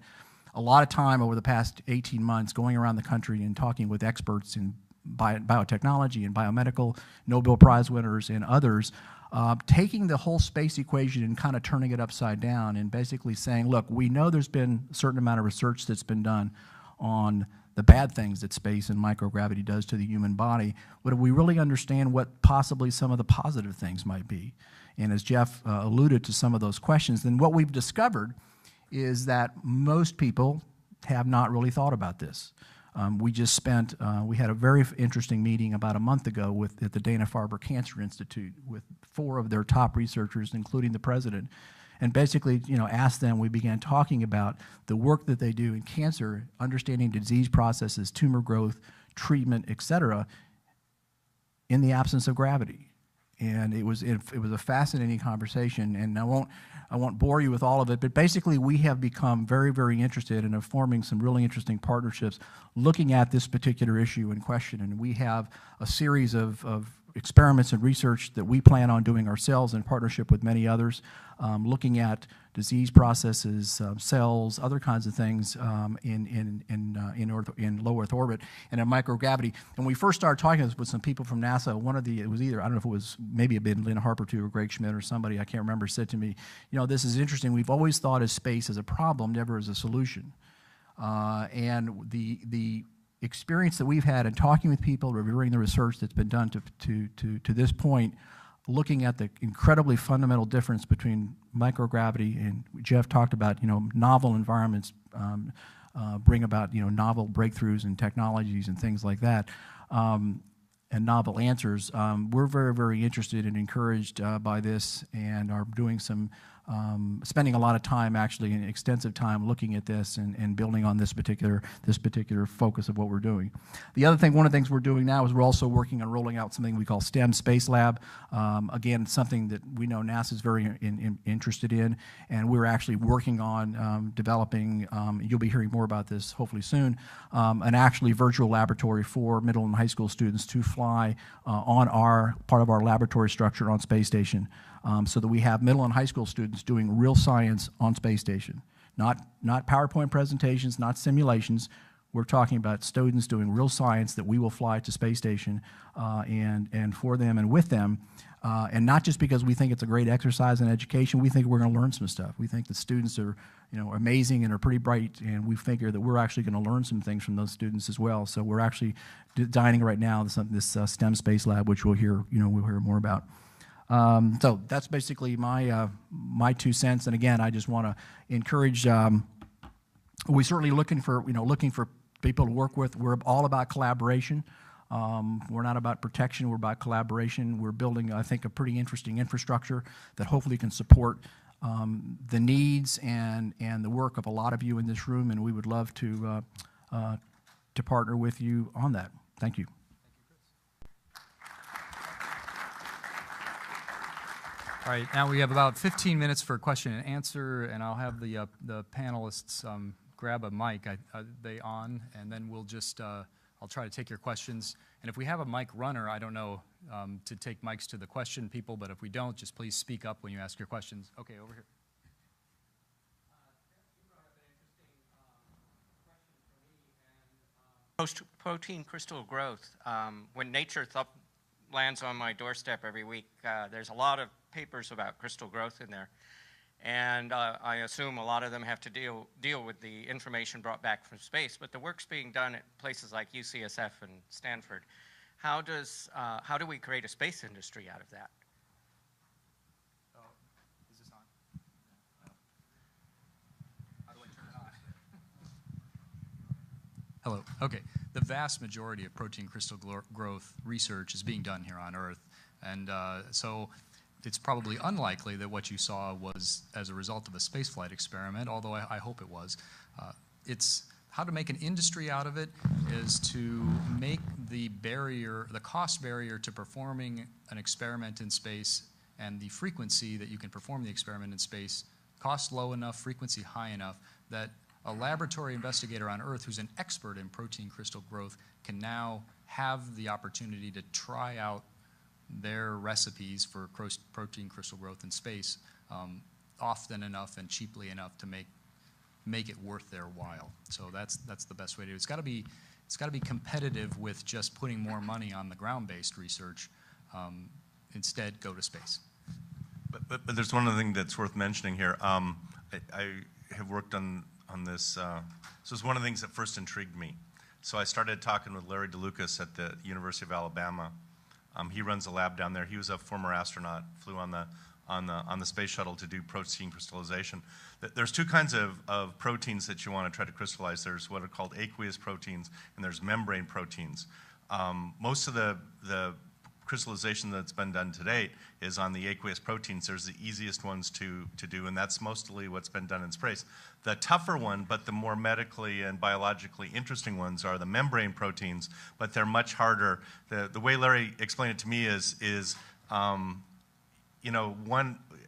a lot of time over the past 18 months going around the country and talking with experts in biotechnology and biomedical, Nobel Prize winners and others, taking the whole space equation and kind of turning it upside down and basically saying, look, we know there's been a certain amount of research that's been done on the bad things that space and microgravity does to the human body, but if we really understand what possibly some of the positive things might be, and as Jeff alluded to some of those questions, then what we've discovered is that most people have not really thought about this. We had a very interesting meeting about a month ago at the Dana-Farber Cancer Institute with 4 of their top researchers, including the president, and basically, asked them, we began talking about the work that they do in cancer, understanding disease processes, tumor growth, treatment, et cetera, in the absence of gravity. And it was a fascinating conversation, and I won't bore you with all of it, but basically we have become very, very interested in forming some really interesting partnerships looking at this particular issue in question. And we have a series of experiments and research that we plan on doing ourselves in partnership with many others, looking at disease processes, cells, other kinds of things in low Earth orbit and in microgravity. And we first started talking with some people from NASA. It was either, I don't know if it was, maybe it had been Lynn Harper too, or Greg Schmidt or somebody, I can't remember, said to me, this is interesting. We've always thought of space as a problem, never as a solution. And the experience that we've had in talking with people, reviewing the research that's been done to this point, looking at the incredibly fundamental difference between microgravity, and Jeff talked about, novel environments bring about, novel breakthroughs and technologies and things like that, and novel answers. We're very, very interested and encouraged by this, and are doing spending a lot of time, actually, and extensive time looking at this and building on this particular focus of what we're doing. One of the things we're doing now is we're also working on rolling out something we call STEM Space Lab. Again, something that we know NASA is very interested in, and we're actually working on developing, you'll be hearing more about this hopefully soon, an actually virtual laboratory for middle and high school students to fly on part of our laboratory structure on Space Station. So that we have middle and high school students doing real science on Space Station. Not PowerPoint presentations, not simulations. We're talking about students doing real science that we will fly to Space Station and for them and with them And not just because we think it's a great exercise in education, we think we're going to learn some stuff. We think the students are, amazing and are pretty bright, and we figure that we're actually going to learn some things from those students as well. So we're actually designing right now this STEM Space Lab, which we'll hear more about. So that's basically my 2 cents. And again, I just want to encourage. We're certainly looking for people to work with. We're all about collaboration. We're not about protection. We're about collaboration. We're building, I think, a pretty interesting infrastructure that hopefully can support the needs and the work of a lot of you in this room. And we would love to partner with you on that. Thank you. All right, now we have about 15 minutes for question and answer, and I'll have the panelists grab a mic. Are they on? And then we'll just, I'll try to take your questions. And if we have a mic runner, I don't know to take mics to the question people, but if we don't, just please speak up when you ask your questions. Okay, over here. Protein crystal growth. When nature lands on my doorstep every week, there's a lot of papers about crystal growth in there. And I assume a lot of them have to deal with the information brought back from space, but the work's being done at places like UCSF and Stanford. How do we create a space industry out of that? Is this on? How do I turn it on? Hello. Okay. The vast majority of protein crystal growth research is being done here on Earth, and so it's probably unlikely that what you saw was as a result of a spaceflight experiment, although I hope it was. It's how to make an industry out of it is to make the cost barrier to performing an experiment in space and the frequency that you can perform the experiment in space, cost low enough, frequency high enough that a laboratory investigator on Earth who's an expert in protein crystal growth can now have the opportunity to try out their recipes for protein crystal growth in space often enough and cheaply enough to make it worth their while. So that's the best way to do it. It's got to be competitive with just putting more money on the ground-based research. Instead, go to space. But there's one other thing that's worth mentioning here. I have worked on this. So it's one of the things that first intrigued me. So I started talking with Larry DeLucas at the University of Alabama. He runs a lab down there. He was a former astronaut, flew on the space shuttle to do protein crystallization. There's two kinds of proteins that you want to try to crystallize. There's what are called aqueous proteins, and there's membrane proteins. Most of the crystallization that's been done to date is on the aqueous proteins. There's the easiest ones to do, and that's mostly what's been done in space. The tougher one, but the more medically and biologically interesting ones are the membrane proteins, but they're much harder. The way Larry explained it to me is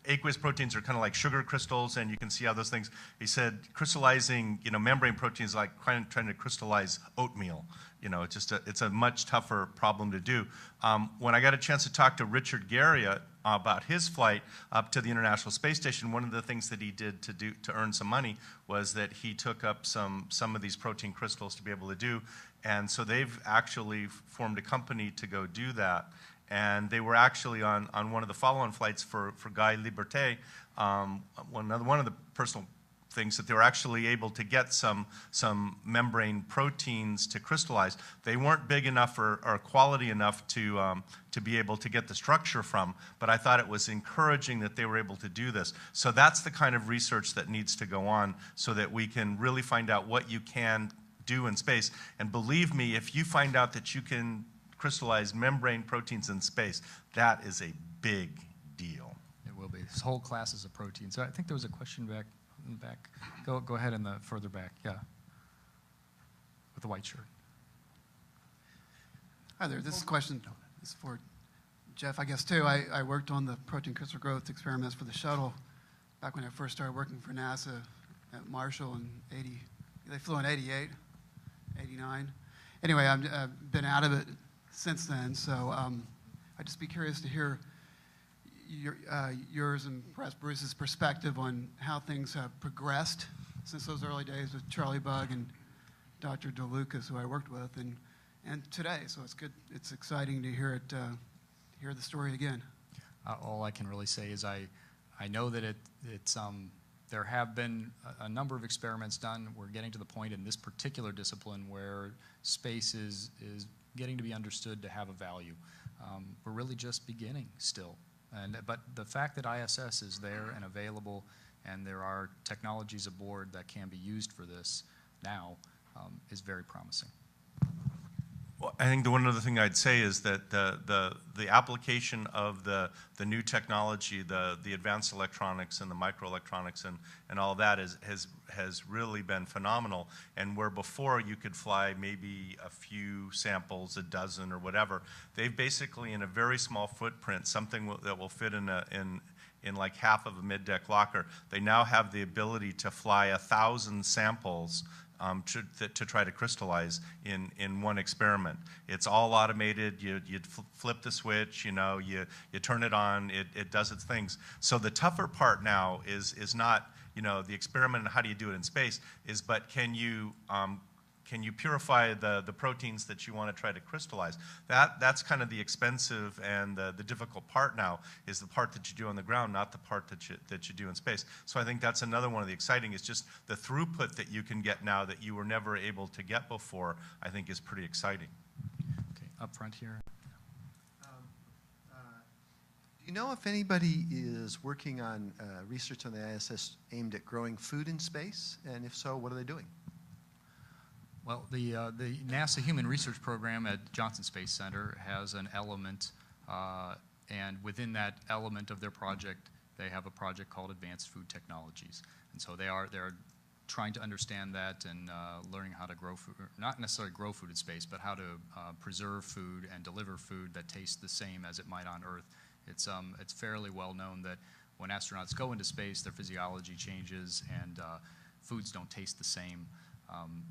aqueous proteins are kind of like sugar crystals, and you can see how those things, he said, crystallizing, membrane proteins like trying to crystallize oatmeal. It's a much tougher problem to do. When I got a chance to talk to Richard Garriott about his flight up to the International Space Station, one of the things that he did to earn some money was that he took up some of these protein crystals to be able to do, and so they've actually formed a company to go do that. And they were actually on one of the follow-on flights for Guy Liberté. One of the personal things that they were actually able to get some membrane proteins to crystallize. They weren't big enough or quality enough to be able to get the structure from, but I thought it was encouraging that they were able to do this. So that's the kind of research that needs to go on so that we can really find out what you can do in space. And believe me, if you find out that you can crystallize membrane proteins in space, that is a big deal. It will be. This whole class is a protein. So I think there was a question back in the back. Go ahead in the further back, yeah. With the white shirt. Hi there, this question is for Jeff, I guess, too. I worked on the protein crystal growth experiments for the shuttle back when I first started working for NASA at Marshall in they flew in 88, 89. Anyway, I've been out of it since then, so I'd just be curious to hear yours and perhaps Bruce's perspective on how things have progressed since those early days with Charlie Bug and Dr. DeLucas, who I worked with, and today. So it's good. It's exciting to hear the story again. All I can really say is I know that there have been a number of experiments done. We're getting to the point in this particular discipline where space is getting to be understood to have a value. We're really just beginning still. But the fact that ISS is there and available and there are technologies aboard that can be used for this now is very promising. Well, I think the one other thing I'd say is that the application of the new technology, the advanced electronics and the microelectronics and all that has really been phenomenal. And where before you could fly maybe a few samples, a dozen or whatever, they've basically in a very small footprint, something that will fit in like half of a mid-deck locker, they now have the ability to fly 1,000 samples to try to crystallize in one experiment. It's all automated. You flip the switch, you turn it on, it does its things. So the tougher part now is not the experiment and how do you do it in space, but can you purify the proteins that you want to try to crystallize? That's kind of the expensive and the difficult part now, is the part that you do on the ground, not the part that you do in space. So I think that's another one of the exciting, is just the throughput that you can get now that you were never able to get before, I think is pretty exciting. Okay, up front here. Do you know if anybody is working on research on the ISS aimed at growing food in space? And if so, what are they doing? Well, the NASA Human Research Program at Johnson Space Center has an element, and within that element of their project, they have a project called Advanced Food Technologies. And so they're trying to understand that and learning how to grow food, not necessarily grow food in space, but how to preserve food and deliver food that tastes the same as it might on Earth. It's fairly well known that when astronauts go into space, their physiology changes and foods don't taste the same.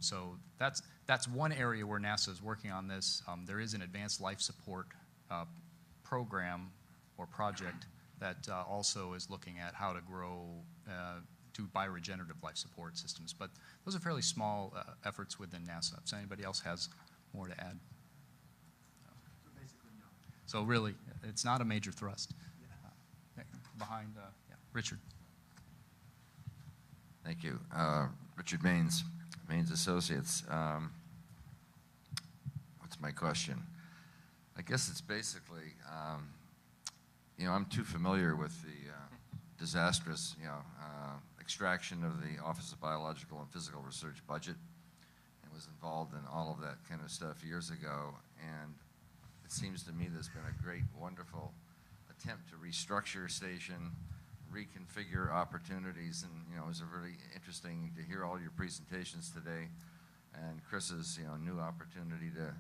So that's one area where NASA is working on this. There is an advanced life support program or project that also is looking at how to grow, do bioregenerative life support systems. But those are fairly small efforts within NASA. If anybody else has more to add. So basically, no. So really, it's not a major thrust. Behind, Richard. Thank you. Richard Maines Associates. What's my question? I guess it's basically, I'm too familiar with the disastrous, extraction of the Office of Biological and Physical Research budget, and was involved in all of that kind of stuff years ago. And it seems to me there's been a great, wonderful attempt to restructure station, reconfigure opportunities, and it was really interesting to hear all your presentations today, and Chris's new opportunity to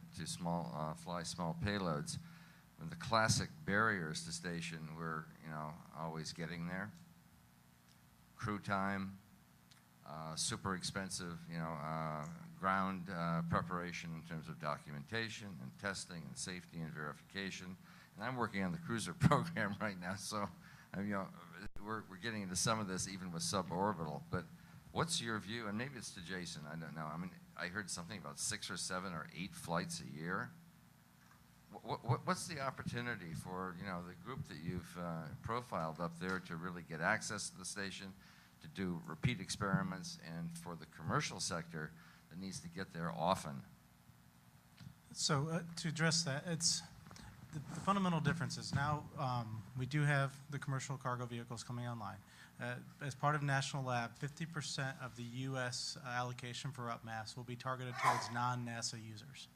fly small payloads. And the classic barriers to station were always getting there, crew time, super expensive ground preparation in terms of documentation and testing and safety and verification. And I'm working on the cruiser program right now, so we're getting into some of this even with suborbital. But what's your view? And maybe it's to Jason. I don't know. I mean, I heard something about 6 or 7 or 8 flights a year. What's the opportunity for the group that you've profiled up there to really get access to the station, to do repeat experiments, and for the commercial sector that needs to get there often? So to address that, it's the fundamental difference is now we do have the commercial cargo vehicles coming online. As part of National Lab, 50% of the U.S. allocation for UpMass will be targeted towards non-NASA users.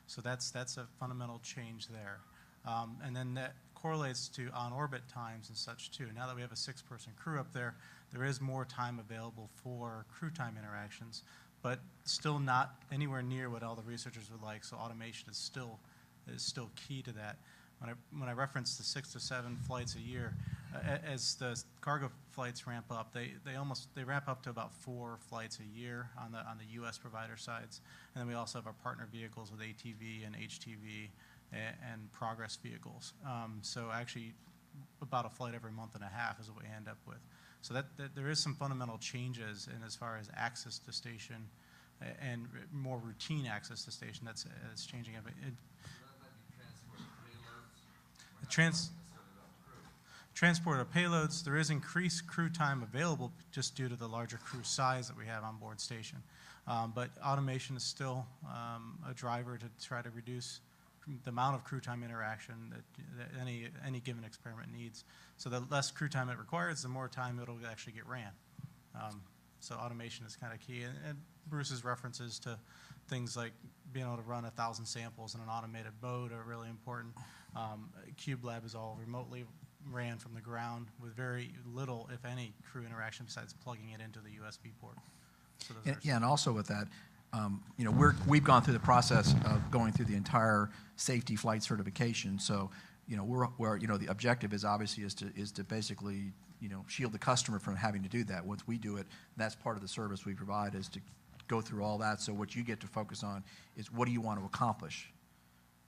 So that's a fundamental change there. And then that correlates to on-orbit times and such too. Now that we have a 6-person crew up there, there is more time available for crew time interactions, but still not anywhere near what all the researchers would like. So automation is still key to that. When I reference the 6 to 7 flights a year, as the cargo flights ramp up, they ramp up to about 4 flights a year on the U.S. provider sides, and then we also have our partner vehicles with ATV and HTV and Progress vehicles. So actually, about a flight every month and a half is what we end up with. So that there is some fundamental changes in as far as access to station and more routine access to station that's changing. transport of payloads, there is increased crew time available just due to the larger crew size that we have on board station. But automation is still a driver to try to reduce the amount of crew time interaction that any given experiment needs. So the less crew time it requires, the more time it'll actually get ran. So automation is kind of key. And Bruce's references to things like being able to run 1,000 samples in an automated mode are really important. Cube Lab is all remotely ran from the ground with very little, if any, crew interaction besides plugging it into the USB port. So those are And also with that, you know, we've gone through the process of going through the entire safety flight certification. So, you know, we're you know, the objective is obviously is to basically, you know, shield the customer from having to do that. Once we do it, that's part of the service we provide, is to go through all that. So what you get to focus on is what do you want to accomplish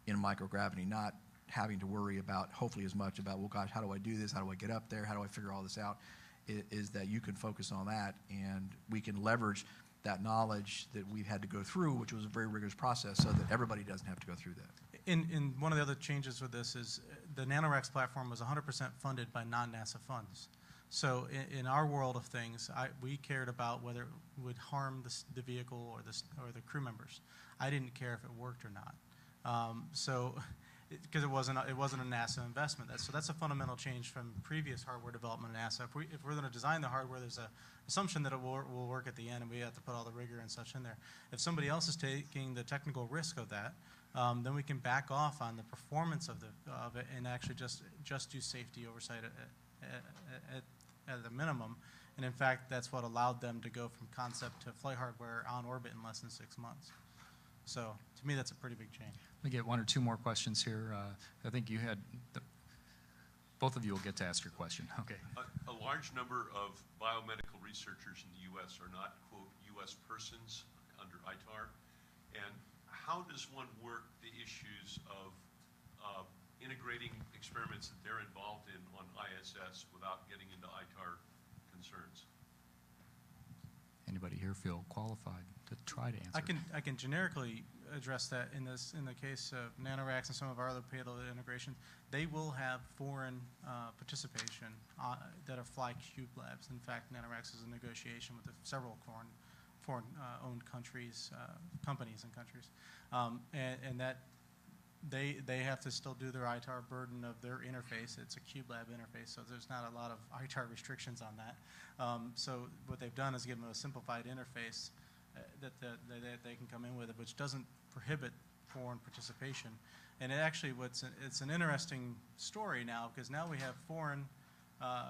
in microgravity, not having to worry about, hopefully as much about, well, gosh, how do I do this? How do I get up there? How do I figure all this out? Is that you can focus on that, and we can leverage that knowledge that we've had to go through, which was a very rigorous process, so that everybody doesn't have to go through that. In one of the other changes with this is the NanoRacks platform was 100% funded by non-NASA funds. So in our world of things, we cared about whether it would harm the vehicle or the crew members. I didn't care if it worked or not. Because it wasn't a NASA investment. So that's a fundamental change from previous hardware development at NASA. If we're going to design the hardware, there's an assumption that it will work at the end, and we have to put all the rigor and such in there. If somebody else is taking the technical risk of that, then we can back off on the performance of it and actually just do safety oversight at the minimum. And in fact, that's what allowed them to go from concept to flight hardware on orbit in less than 6 months. So to me, that's a pretty big change. Let me get one or two more questions here. I think you had, both of you will get to ask your question. Okay. A large number of biomedical researchers in the U.S. are not, quote, U.S. persons under ITAR. And how does one work the issues of integrating experiments that they're involved in on ISS without getting into ITAR concerns? Anybody here feel qualified to try to answer? I can generically address that in the case of NanoRacks and some of our other payload integrations. They will have foreign participation that are fly cube labs. In fact, NanoRacks is in negotiation with several foreign owned countries, companies and countries, and that they have to still do their ITAR burden of their interface. It's a cube lab interface, so there's not a lot of ITAR restrictions on that. So what they've done is give them a simplified interface that they can come in with, which doesn't prohibit foreign participation. And it actually, it's an interesting story now, because now we have foreign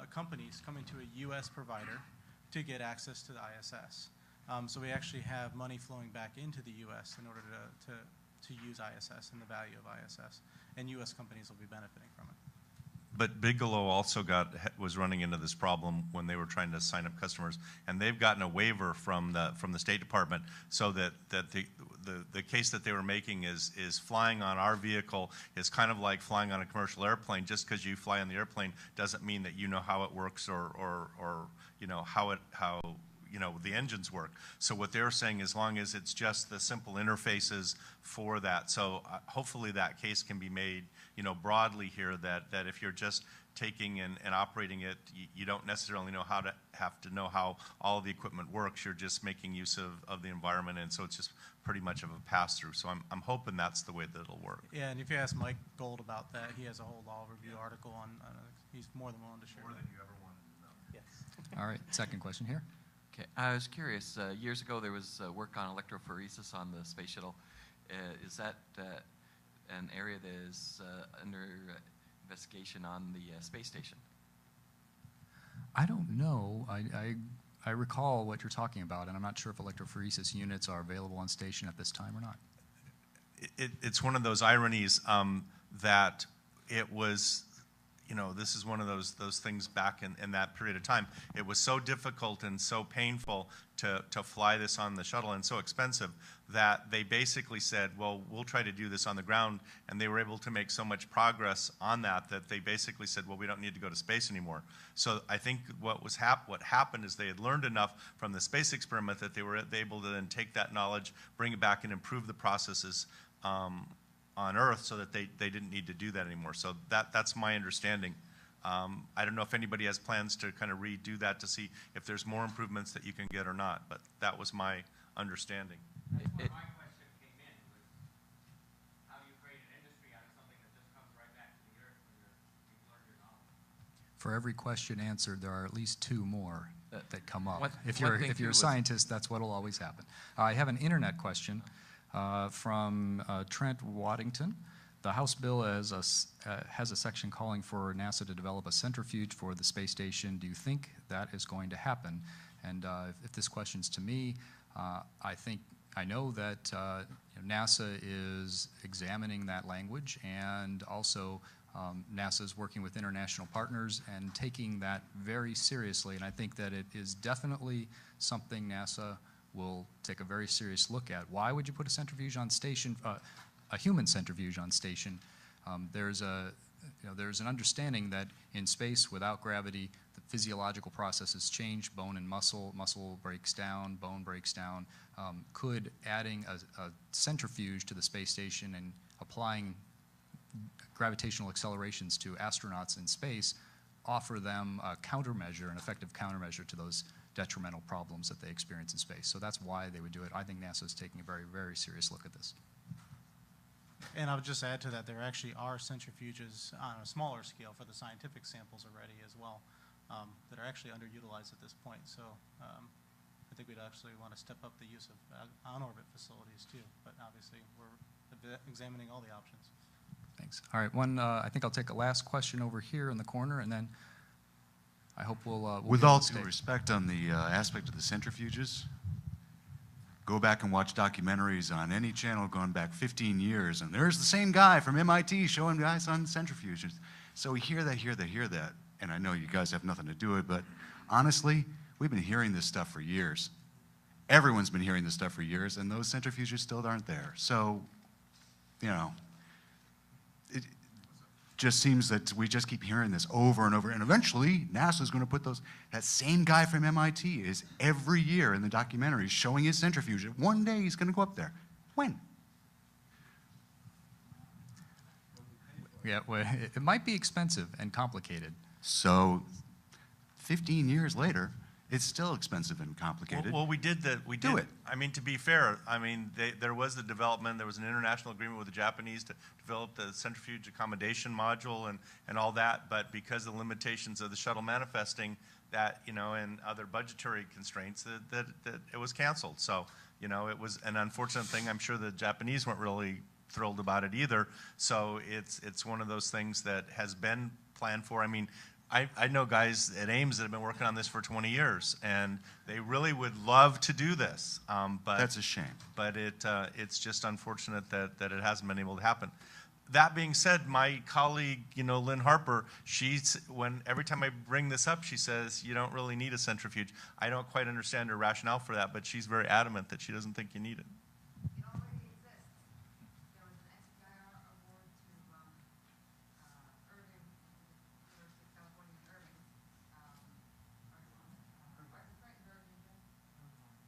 companies coming to a U.S. provider to get access to the ISS. So we actually have money flowing back into the U.S. in order to use ISS and the value of ISS, and U.S. companies will be benefiting from it. But Bigelow also was running into this problem when they were trying to sign up customers, and they've gotten a waiver from the State Department, so that the case that they were making is flying on our vehicle is kind of like flying on a commercial airplane. Just because you fly on the airplane doesn't mean that you know how it works or you know how you know the engines work. So what they're saying, as long as it's just the simple interfaces for that, so hopefully that case can be made, you know, broadly here, that if you're just taking and operating it, you don't necessarily have to know how all of the equipment works. You're just making use of the environment, and so it's just pretty much of a pass-through. So I'm hoping that's the way that it'll work. Yeah, and if you ask Mike Gold about that, he has a whole law review article on. He's more than willing to share. More than you ever wanted to know. Yes. All right, second question here. Okay, I was curious, years ago there was work on electrophoresis on the space shuttle. Is that an area that is under investigation on the space station? I don't know. I recall what you're talking about, and I'm not sure if electrophoresis units are available on station at this time or not. It's one of those ironies that it was, you know, this is one of those things back in that period of time. It was so difficult and so painful to fly this on the shuttle, and so expensive, that they basically said, well, we'll try to do this on the ground. And they were able to make so much progress on that they basically said, well, we don't need to go to space anymore. So I think what happened is they had learned enough from the space experiment that they were able to then take that knowledge, bring it back, and improve the processes on Earth, so that they didn't need to do that anymore. So that's my understanding I don't know if anybody has plans to kind of redo that to see if there's more improvements that you can get or not, but that was my understanding. That's where my question came in, was how do you create an industry out of something that just comes right back to the earth when you've learned your knowledge? For every question answered, there are at least two more that come up. One If thing you're too a was- scientist, that's what'll always happen. I have an internet question from Trent Waddington. The House bill has a section calling for NASA to develop a centrifuge for the space station. Do you think that is going to happen? And if this question's to me, I know that NASA is examining that language, and also NASA is working with international partners and taking that very seriously. And I think that it is definitely something NASA will take a very serious look at. Why would you put a centrifuge on station, a human centrifuge on station? There's an understanding that in space without gravity, the physiological processes change. Bone and muscle breaks down, bone breaks down. Could adding a centrifuge to the space station and applying gravitational accelerations to astronauts in space offer them a countermeasure, an effective countermeasure to those detrimental problems that they experience in space? So that's why they would do it. I think NASA is taking a very, very serious look at this. And I would just add to that, there actually are centrifuges on a smaller scale for the scientific samples already as well, that are actually underutilized at this point. So I think we'd actually want to step up the use of on-orbit facilities too, but obviously we're examining all the options. Thanks. All right, I think I'll take a last question over here in the corner, and then I hope we'll With be able all to due stay. respect on the aspect of the centrifuges, go back and watch documentaries on any channel going back 15 years, and there's the same guy from MIT showing guys on centrifuges. So we hear that, and I know you guys have nothing to do with it, but honestly, we've been hearing this stuff for years. Everyone's been hearing this stuff for years, and those centrifuges still aren't there. So, it just seems that we just keep hearing this over and over, and eventually NASA's going to put that same guy from MIT is every year in the documentaries showing his centrifuge. One day he's going to go up there. When? Yeah, well, it might be expensive and complicated. So 15 years later, it's still expensive and complicated. Well, we did. Do it. I mean, to be fair, there was the development. There was an international agreement with the Japanese to develop the centrifuge accommodation module and all that. But because of the limitations of the shuttle manifesting, that and other budgetary constraints, that it was canceled. So it was an unfortunate thing. I'm sure the Japanese weren't really thrilled about it either. So it's one of those things that has been planned for. I mean, I know guys at Ames that have been working on this for 20 years, and they really would love to do this. But That's a shame. But it's just unfortunate that it hasn't been able to happen. That being said, my colleague, Lynn Harper, every time I bring this up, she says, you don't really need a centrifuge. I don't quite understand her rationale for that, but she's very adamant that she doesn't think you need it. It already exists. There was an SBIR award to Irving, University of California, Irving.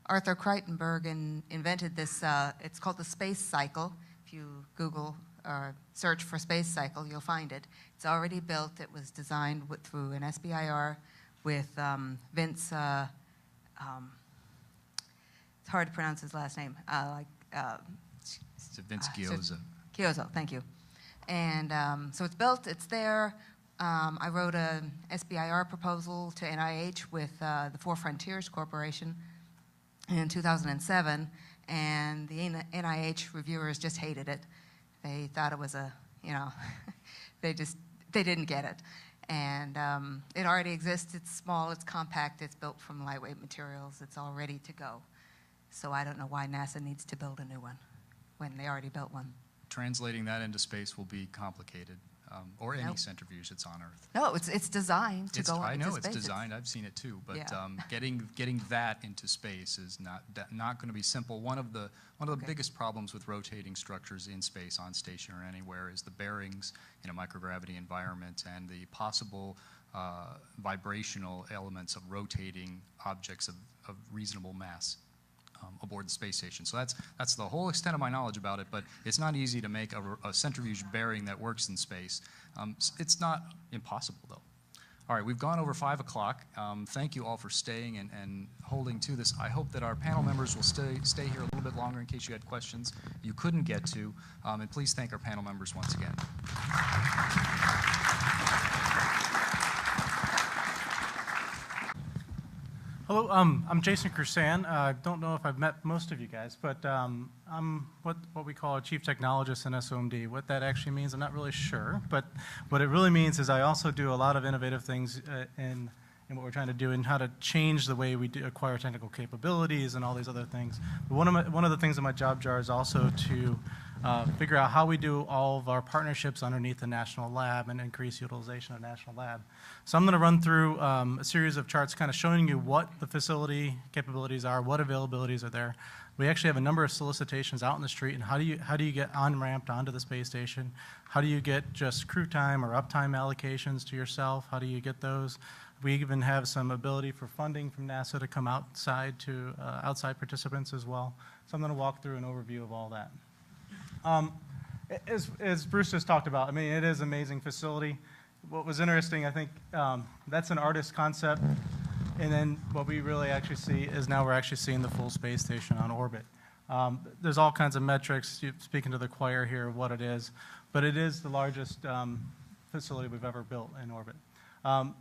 Arthur Kreitenberg invented this, it's called the space cycle. If you Google or search for space cycle, you'll find it. It's already built. It was designed through an SBIR with Vince, it's hard to pronounce his last name, It's Vince Gioza. Gioza, thank you. And so it's built, it's there. I wrote an SBIR proposal to NIH with the Four Frontiers Corporation in 2007, and the NIH reviewers just hated it. They thought it was they didn't get it. And it already exists, it's small, it's compact, it's built from lightweight materials, it's all ready to go. So I don't know why NASA needs to build a new one when they already built one. Translating that into space will be complicated, or any Nope. centrifuge that's on Earth. No, it's designed to go I into know space. it's designed. I've seen it too. But Yeah. getting that into space is not going to be simple. One of the biggest problems with rotating structures in space, on station or anywhere, is the bearings in a microgravity environment and the possible vibrational elements of rotating objects of reasonable mass aboard the space station. So that's the whole extent of my knowledge about it, but it's not easy to make a centrifuge bearing that works in space. It's not impossible, though. All right, we've gone over 5 o'clock. Thank you all for staying and holding to this. I hope that our panel members will stay here a little bit longer in case you had questions you couldn't get to. And please thank our panel members once again. Hello, I'm Jason Kersan. I don't know if I've met most of you guys, but I'm what we call a chief technologist in SOMD. What that actually means, I'm not really sure, but what it really means is I also do a lot of innovative things in what we're trying to do and how to change the way we acquire technical capabilities and all these other things. But one of the things in my job jar is also to figure out how we do all of our partnerships underneath the national lab and increase utilization of national lab. So I'm going to run through a series of charts kind of showing you what the facility capabilities are, what availabilities are there. We actually have a number of solicitations out in the street, and how do you get on-ramped onto the space station? How do you get just crew time or uptime allocations to yourself? How do you get those? We even have some ability for funding from NASA to come outside to outside participants as well. So I'm going to walk through an overview of all that. As Bruce just talked about, I mean, it is an amazing facility. What was interesting, I think, that's an artist concept, and then what we really actually see is now we're actually seeing the full space station on orbit. There's all kinds of metrics, speaking to the choir here, what it is, but it is the largest facility we've ever built in orbit.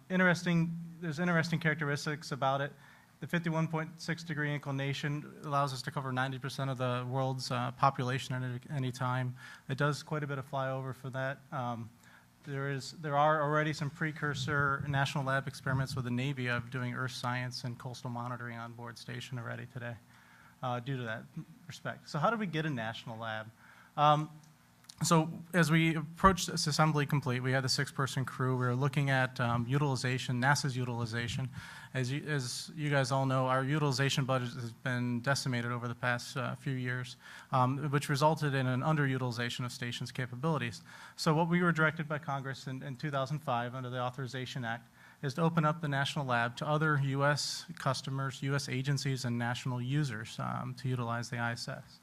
There's interesting characteristics about it. The 51.6-degree inclination allows us to cover 90% of the world's population at any time. It does quite a bit of flyover for that. There are already some precursor national lab experiments with the Navy of doing earth science and coastal monitoring on board station already today due to that respect. So how do we get a national lab? So as we approached this assembly complete, we had a 6-person crew. We were looking at utilization, NASA's utilization. As you guys all know, our utilization budget has been decimated over the past few years, which resulted in an underutilization of station's capabilities. So what we were directed by Congress in 2005 under the Authorization Act is to open up the national lab to other U.S. customers, U.S. agencies, and national users to utilize the ISS.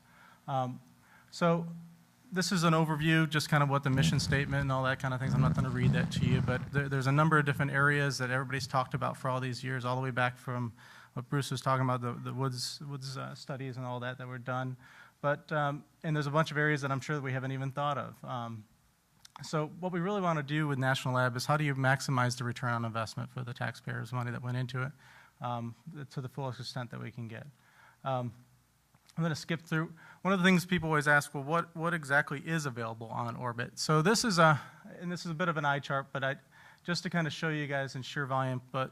So this is an overview, just kind of what the mission statement and all that kind of things. I'm not going to read that to you, but there's a number of different areas that everybody's talked about for all these years, all the way back from what Bruce was talking about, the Woods studies and all that were done. But, and there's a bunch of areas that I'm sure that we haven't even thought of. So what we really want to do with National Lab is how do you maximize the return on investment for the taxpayers' money that went into it to the fullest extent that we can get. I'm going to skip through. One of the things people always ask, well, what exactly is available on orbit? So this is a bit of an eye chart, but just to kind of show you guys in sheer volume, but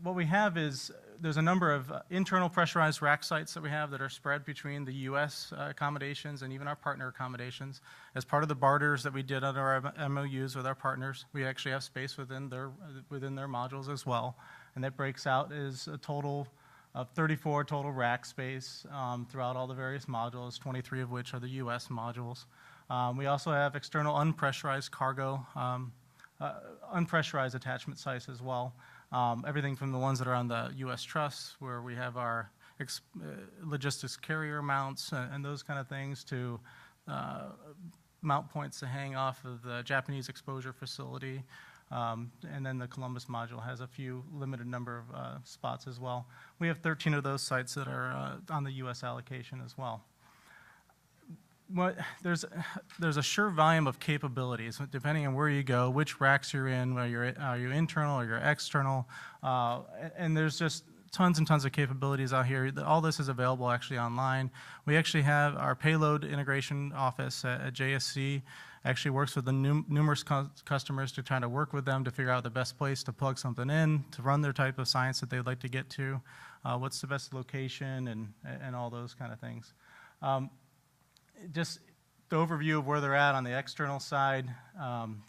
what we have is there's a number of internal pressurized rack sites that we have that are spread between the U.S. accommodations and even our partner accommodations. As part of the barters that we did under our MOUs with our partners, we actually have space within their modules as well, and that breaks out as a total of 34 total rack space throughout all the various modules, 23 of which are the U.S. modules. We also have external unpressurized cargo, unpressurized attachment sites as well. Everything from the ones that are on the U.S. truss, where we have our logistics carrier mounts and those kind of things, to mount points to hang off of the Japanese exposure facility. And then the Columbus module has a few limited number of spots as well. We have 13 of those sites that are on the U.S. allocation as well. There's a sure volume of capabilities depending on where you go, which racks you're in, are you internal or you're external, and there's just tons and tons of capabilities out here. All this is available actually online. We actually have our payload integration office at JSC. Actually works with the numerous customers to try to work with them to figure out the best place to plug something in, to run their type of science that they'd like to get to, what's the best location, and all those kind of things. Just the overview of where they're at on the external side,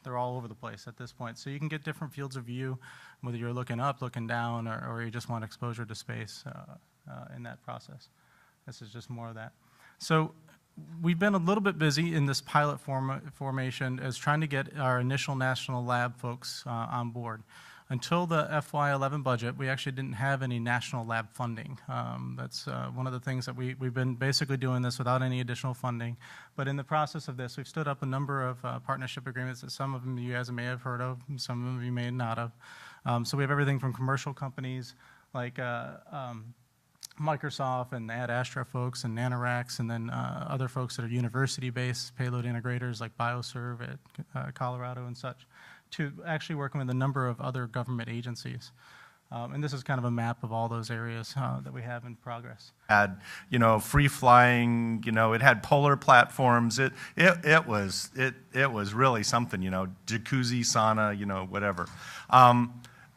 they're all over the place at this point. So you can get different fields of view, whether you're looking up, looking down, or you just want exposure to space in that process. This is just more of that. So we've been a little bit busy in this pilot formation as trying to get our initial national lab folks on board. Until the FY11 budget, we actually didn't have any national lab funding. That's one of the things that we've been basically doing this without any additional funding. But in the process of this, we've stood up a number of partnership agreements that some of them you guys may have heard of, and some of them you may not have. So we have everything from commercial companies like Microsoft and Ad Astra folks and NanoRacks, and then other folks that are university-based payload integrators like BioServe at Colorado and such, to actually working with a number of other government agencies. And this is kind of a map of all those areas that we have in progress. Had, you know, free flying, you know, it had polar platforms. It was really something, you know, jacuzzi, sauna, you know, whatever.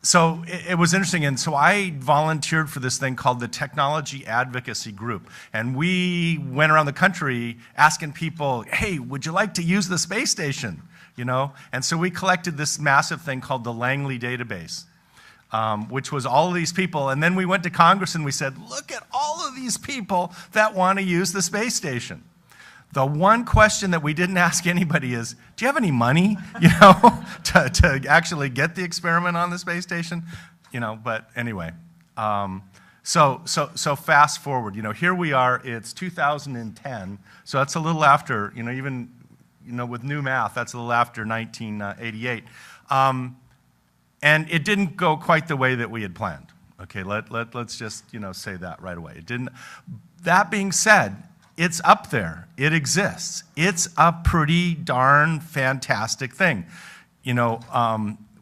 So it was interesting, and so I volunteered for this thing called the Technology Advocacy Group, and we went around the country asking people, hey, would you like to use the space station, you know? And so we collected this massive thing called the Langley database, which was all of these people, and then we went to Congress and we said, look at all of these people that want to use the space station. The one question that we didn't ask anybody is, do you have any money, you know, to actually get the experiment on the space station? You know, but anyway. So fast forward, you know, here we are, it's 2010, so that's a little after, you know, even, you know, with new math, that's a little after 1988. And it didn't go quite the way that we had planned. Okay, let's just, you know, say that right away. It didn't. That being said, it's up there. It exists. It's a pretty darn fantastic thing. You know,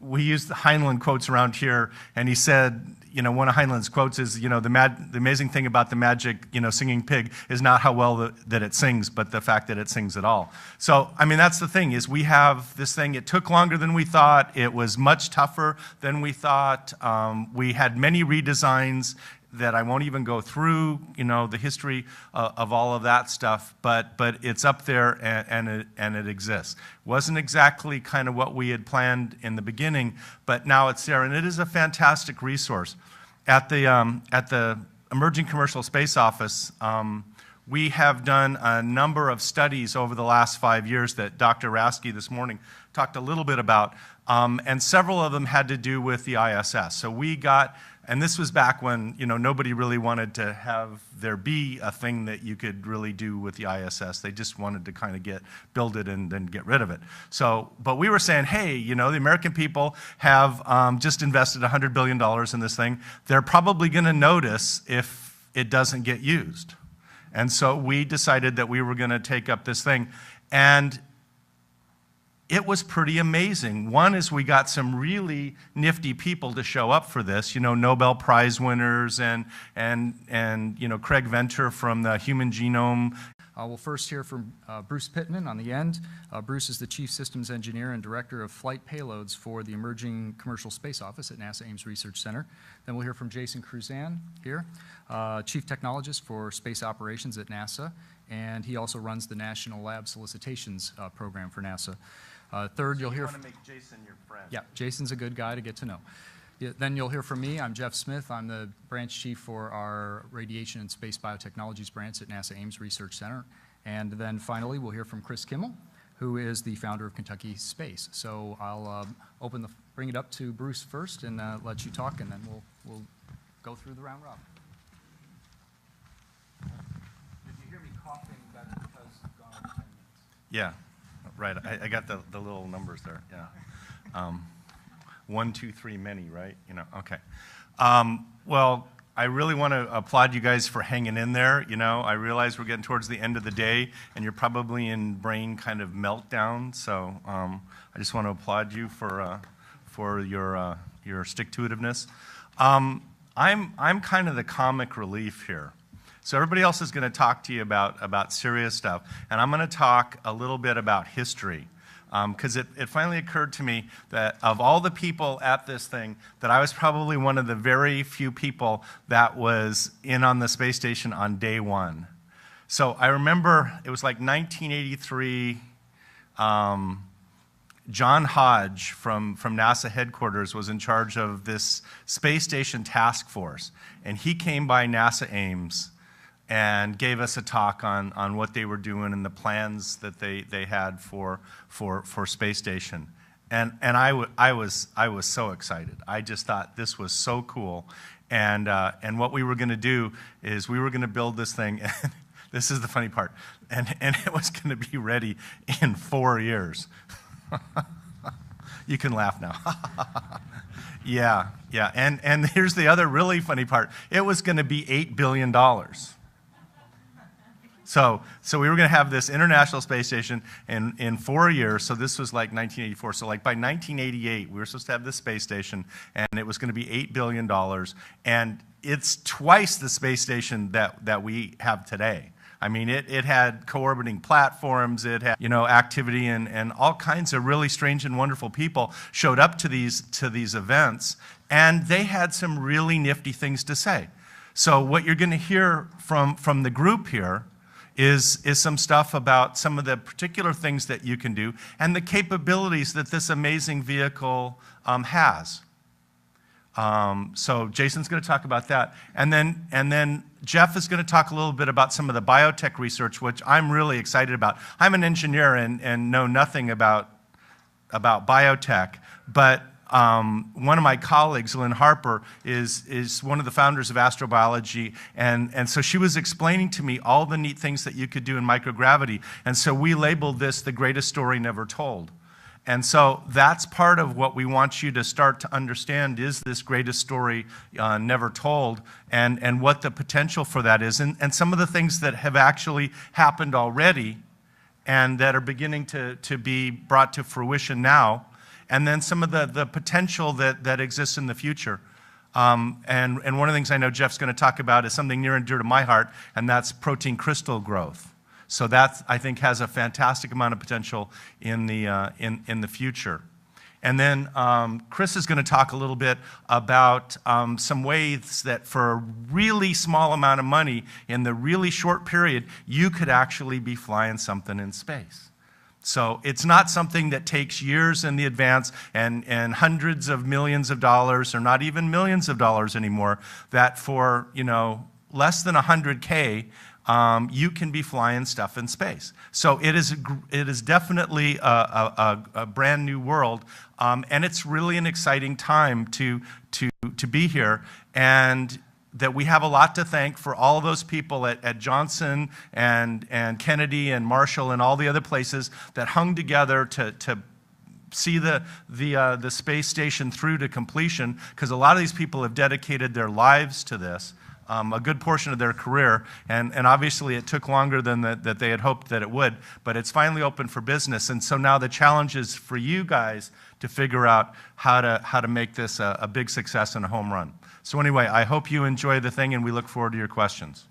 we use the Heinlein quotes around here, and he said, you know, one of Heinlein's quotes is, you know, the amazing thing about the magic, you know, singing pig is not how well that it sings, but the fact that it sings at all. So, I mean, that's the thing, is we have this thing. It took longer than we thought. It was much tougher than we thought. We had many redesigns that I won't even go through, you know, the history of all of that stuff, but it's up there and it exists. Wasn't exactly kind of what we had planned in the beginning, but now it's there, and it is a fantastic resource. At the Emerging Commercial Space Office, we have done a number of studies over the last 5 years that Dr. Rasky this morning talked a little bit about, and several of them had to do with the ISS. So we got, and this was back when, you know, nobody really wanted to have there be a thing that you could really do with the ISS. They just wanted to kind of build it and then get rid of it. So, but we were saying, hey, you know, the American people have just invested $100 billion in this thing. They're probably going to notice if it doesn't get used. And so we decided that we were going to take up this thing. And it was pretty amazing. One is we got some really nifty people to show up for this, you know, Nobel Prize winners and you know, Craig Venter from the Human Genome. We'll first hear from Bruce Pittman on the end. Bruce is the Chief Systems Engineer and Director of Flight Payloads for the Emerging Commercial Space Office at NASA Ames Research Center. Then we'll hear from Jason Cruzan here, Chief Technologist for Space Operations at NASA, and he also runs the National Lab Solicitations Program for NASA. Third, you'll hear. You want to make Jason your friend. Yeah, Jason's a good guy to get to know. Then you'll hear from me. I'm Jeff Smith. I'm the branch chief for our Radiation and Space Biotechnologies branch at NASA Ames Research Center. And then finally, we'll hear from Chris Kimmel, who is the founder of Kentucky Space. So I'll bring it up to Bruce first and let you talk, and then we'll go through the round robin. If you hear me coughing, that's because I've gone over 10 minutes. Yeah. Right, I got the little numbers there, yeah. 1, 2, 3, many, right? You know, okay. Well, I really want to applaud you guys for hanging in there. You know, I realize we're getting towards the end of the day, and you're probably in brain kind of meltdown. So I just want to applaud you for your stick-to-itiveness. I'm kind of the comic relief here. So everybody else is going to talk to you about serious stuff, and I'm going to talk a little bit about history, because it finally occurred to me that of all the people at this thing, that I was probably one of the very few people that was in on the space station on day one. So I remember it was like 1983. John Hodge from NASA headquarters was in charge of this space station task force, and he came by NASA Ames and gave us a talk on what they were doing and the plans that they had for space station. And I was so excited. I just thought this was so cool. And what we were going to do is we were going to build this thing. And this is the funny part. And it was going to be ready in 4 years. You can laugh now. Yeah, yeah. And here's the other really funny part. It was going to be $8 billion. So we were going to have this International Space Station in 4 years. So this was like 1984. So like by 1988, we were supposed to have this space station, and it was going to be $8 billion. And it's twice the space station that we have today. I mean, it had co-orbiting platforms, it had, activity, and all kinds of really strange and wonderful people showed up to these events, and they had some really nifty things to say. So what you're going to hear from the group here is some stuff about some of the particular things that you can do and the capabilities that this amazing vehicle has. So Jason's going to talk about that, and then Jeff is going to talk a little bit about some of the biotech research, which I'm really excited about. I'm an engineer and know nothing about biotech, but one of my colleagues, Lynn Harper, is one of the founders of astrobiology, and so she was explaining to me all the neat things that you could do in microgravity, and so we labeled this the greatest story never told. And so that's part of what we want you to start to understand is this greatest story never told, and what the potential for that is, and some of the things that have actually happened already and that are beginning to be brought to fruition now, and then some of the potential that exists in the future. And one of the things I know Jeff's going to talk about is something near and dear to my heart, and that's protein crystal growth. So that, I think, has a fantastic amount of potential in the future. And then Chris is going to talk a little bit about some ways that for a really small amount of money in the really short period, you could actually be flying something in space. So it's not something that takes years in the advance and hundreds of millions of dollars, or not even millions of dollars anymore, that for less than $100K, you can be flying stuff in space. So it is definitely a brand new world, and it's really an exciting time to be here, and that we have a lot to thank for all of those people at Johnson and Kennedy and Marshall and all the other places that hung together to see the space station through to completion, because a lot of these people have dedicated their lives to this. A good portion of their career, and obviously it took longer than that they had hoped that it would, but it's finally open for business, and so now the challenge is for you guys to figure out how to make this a big success and a home run. So anyway, I hope you enjoy the thing, and we look forward to your questions.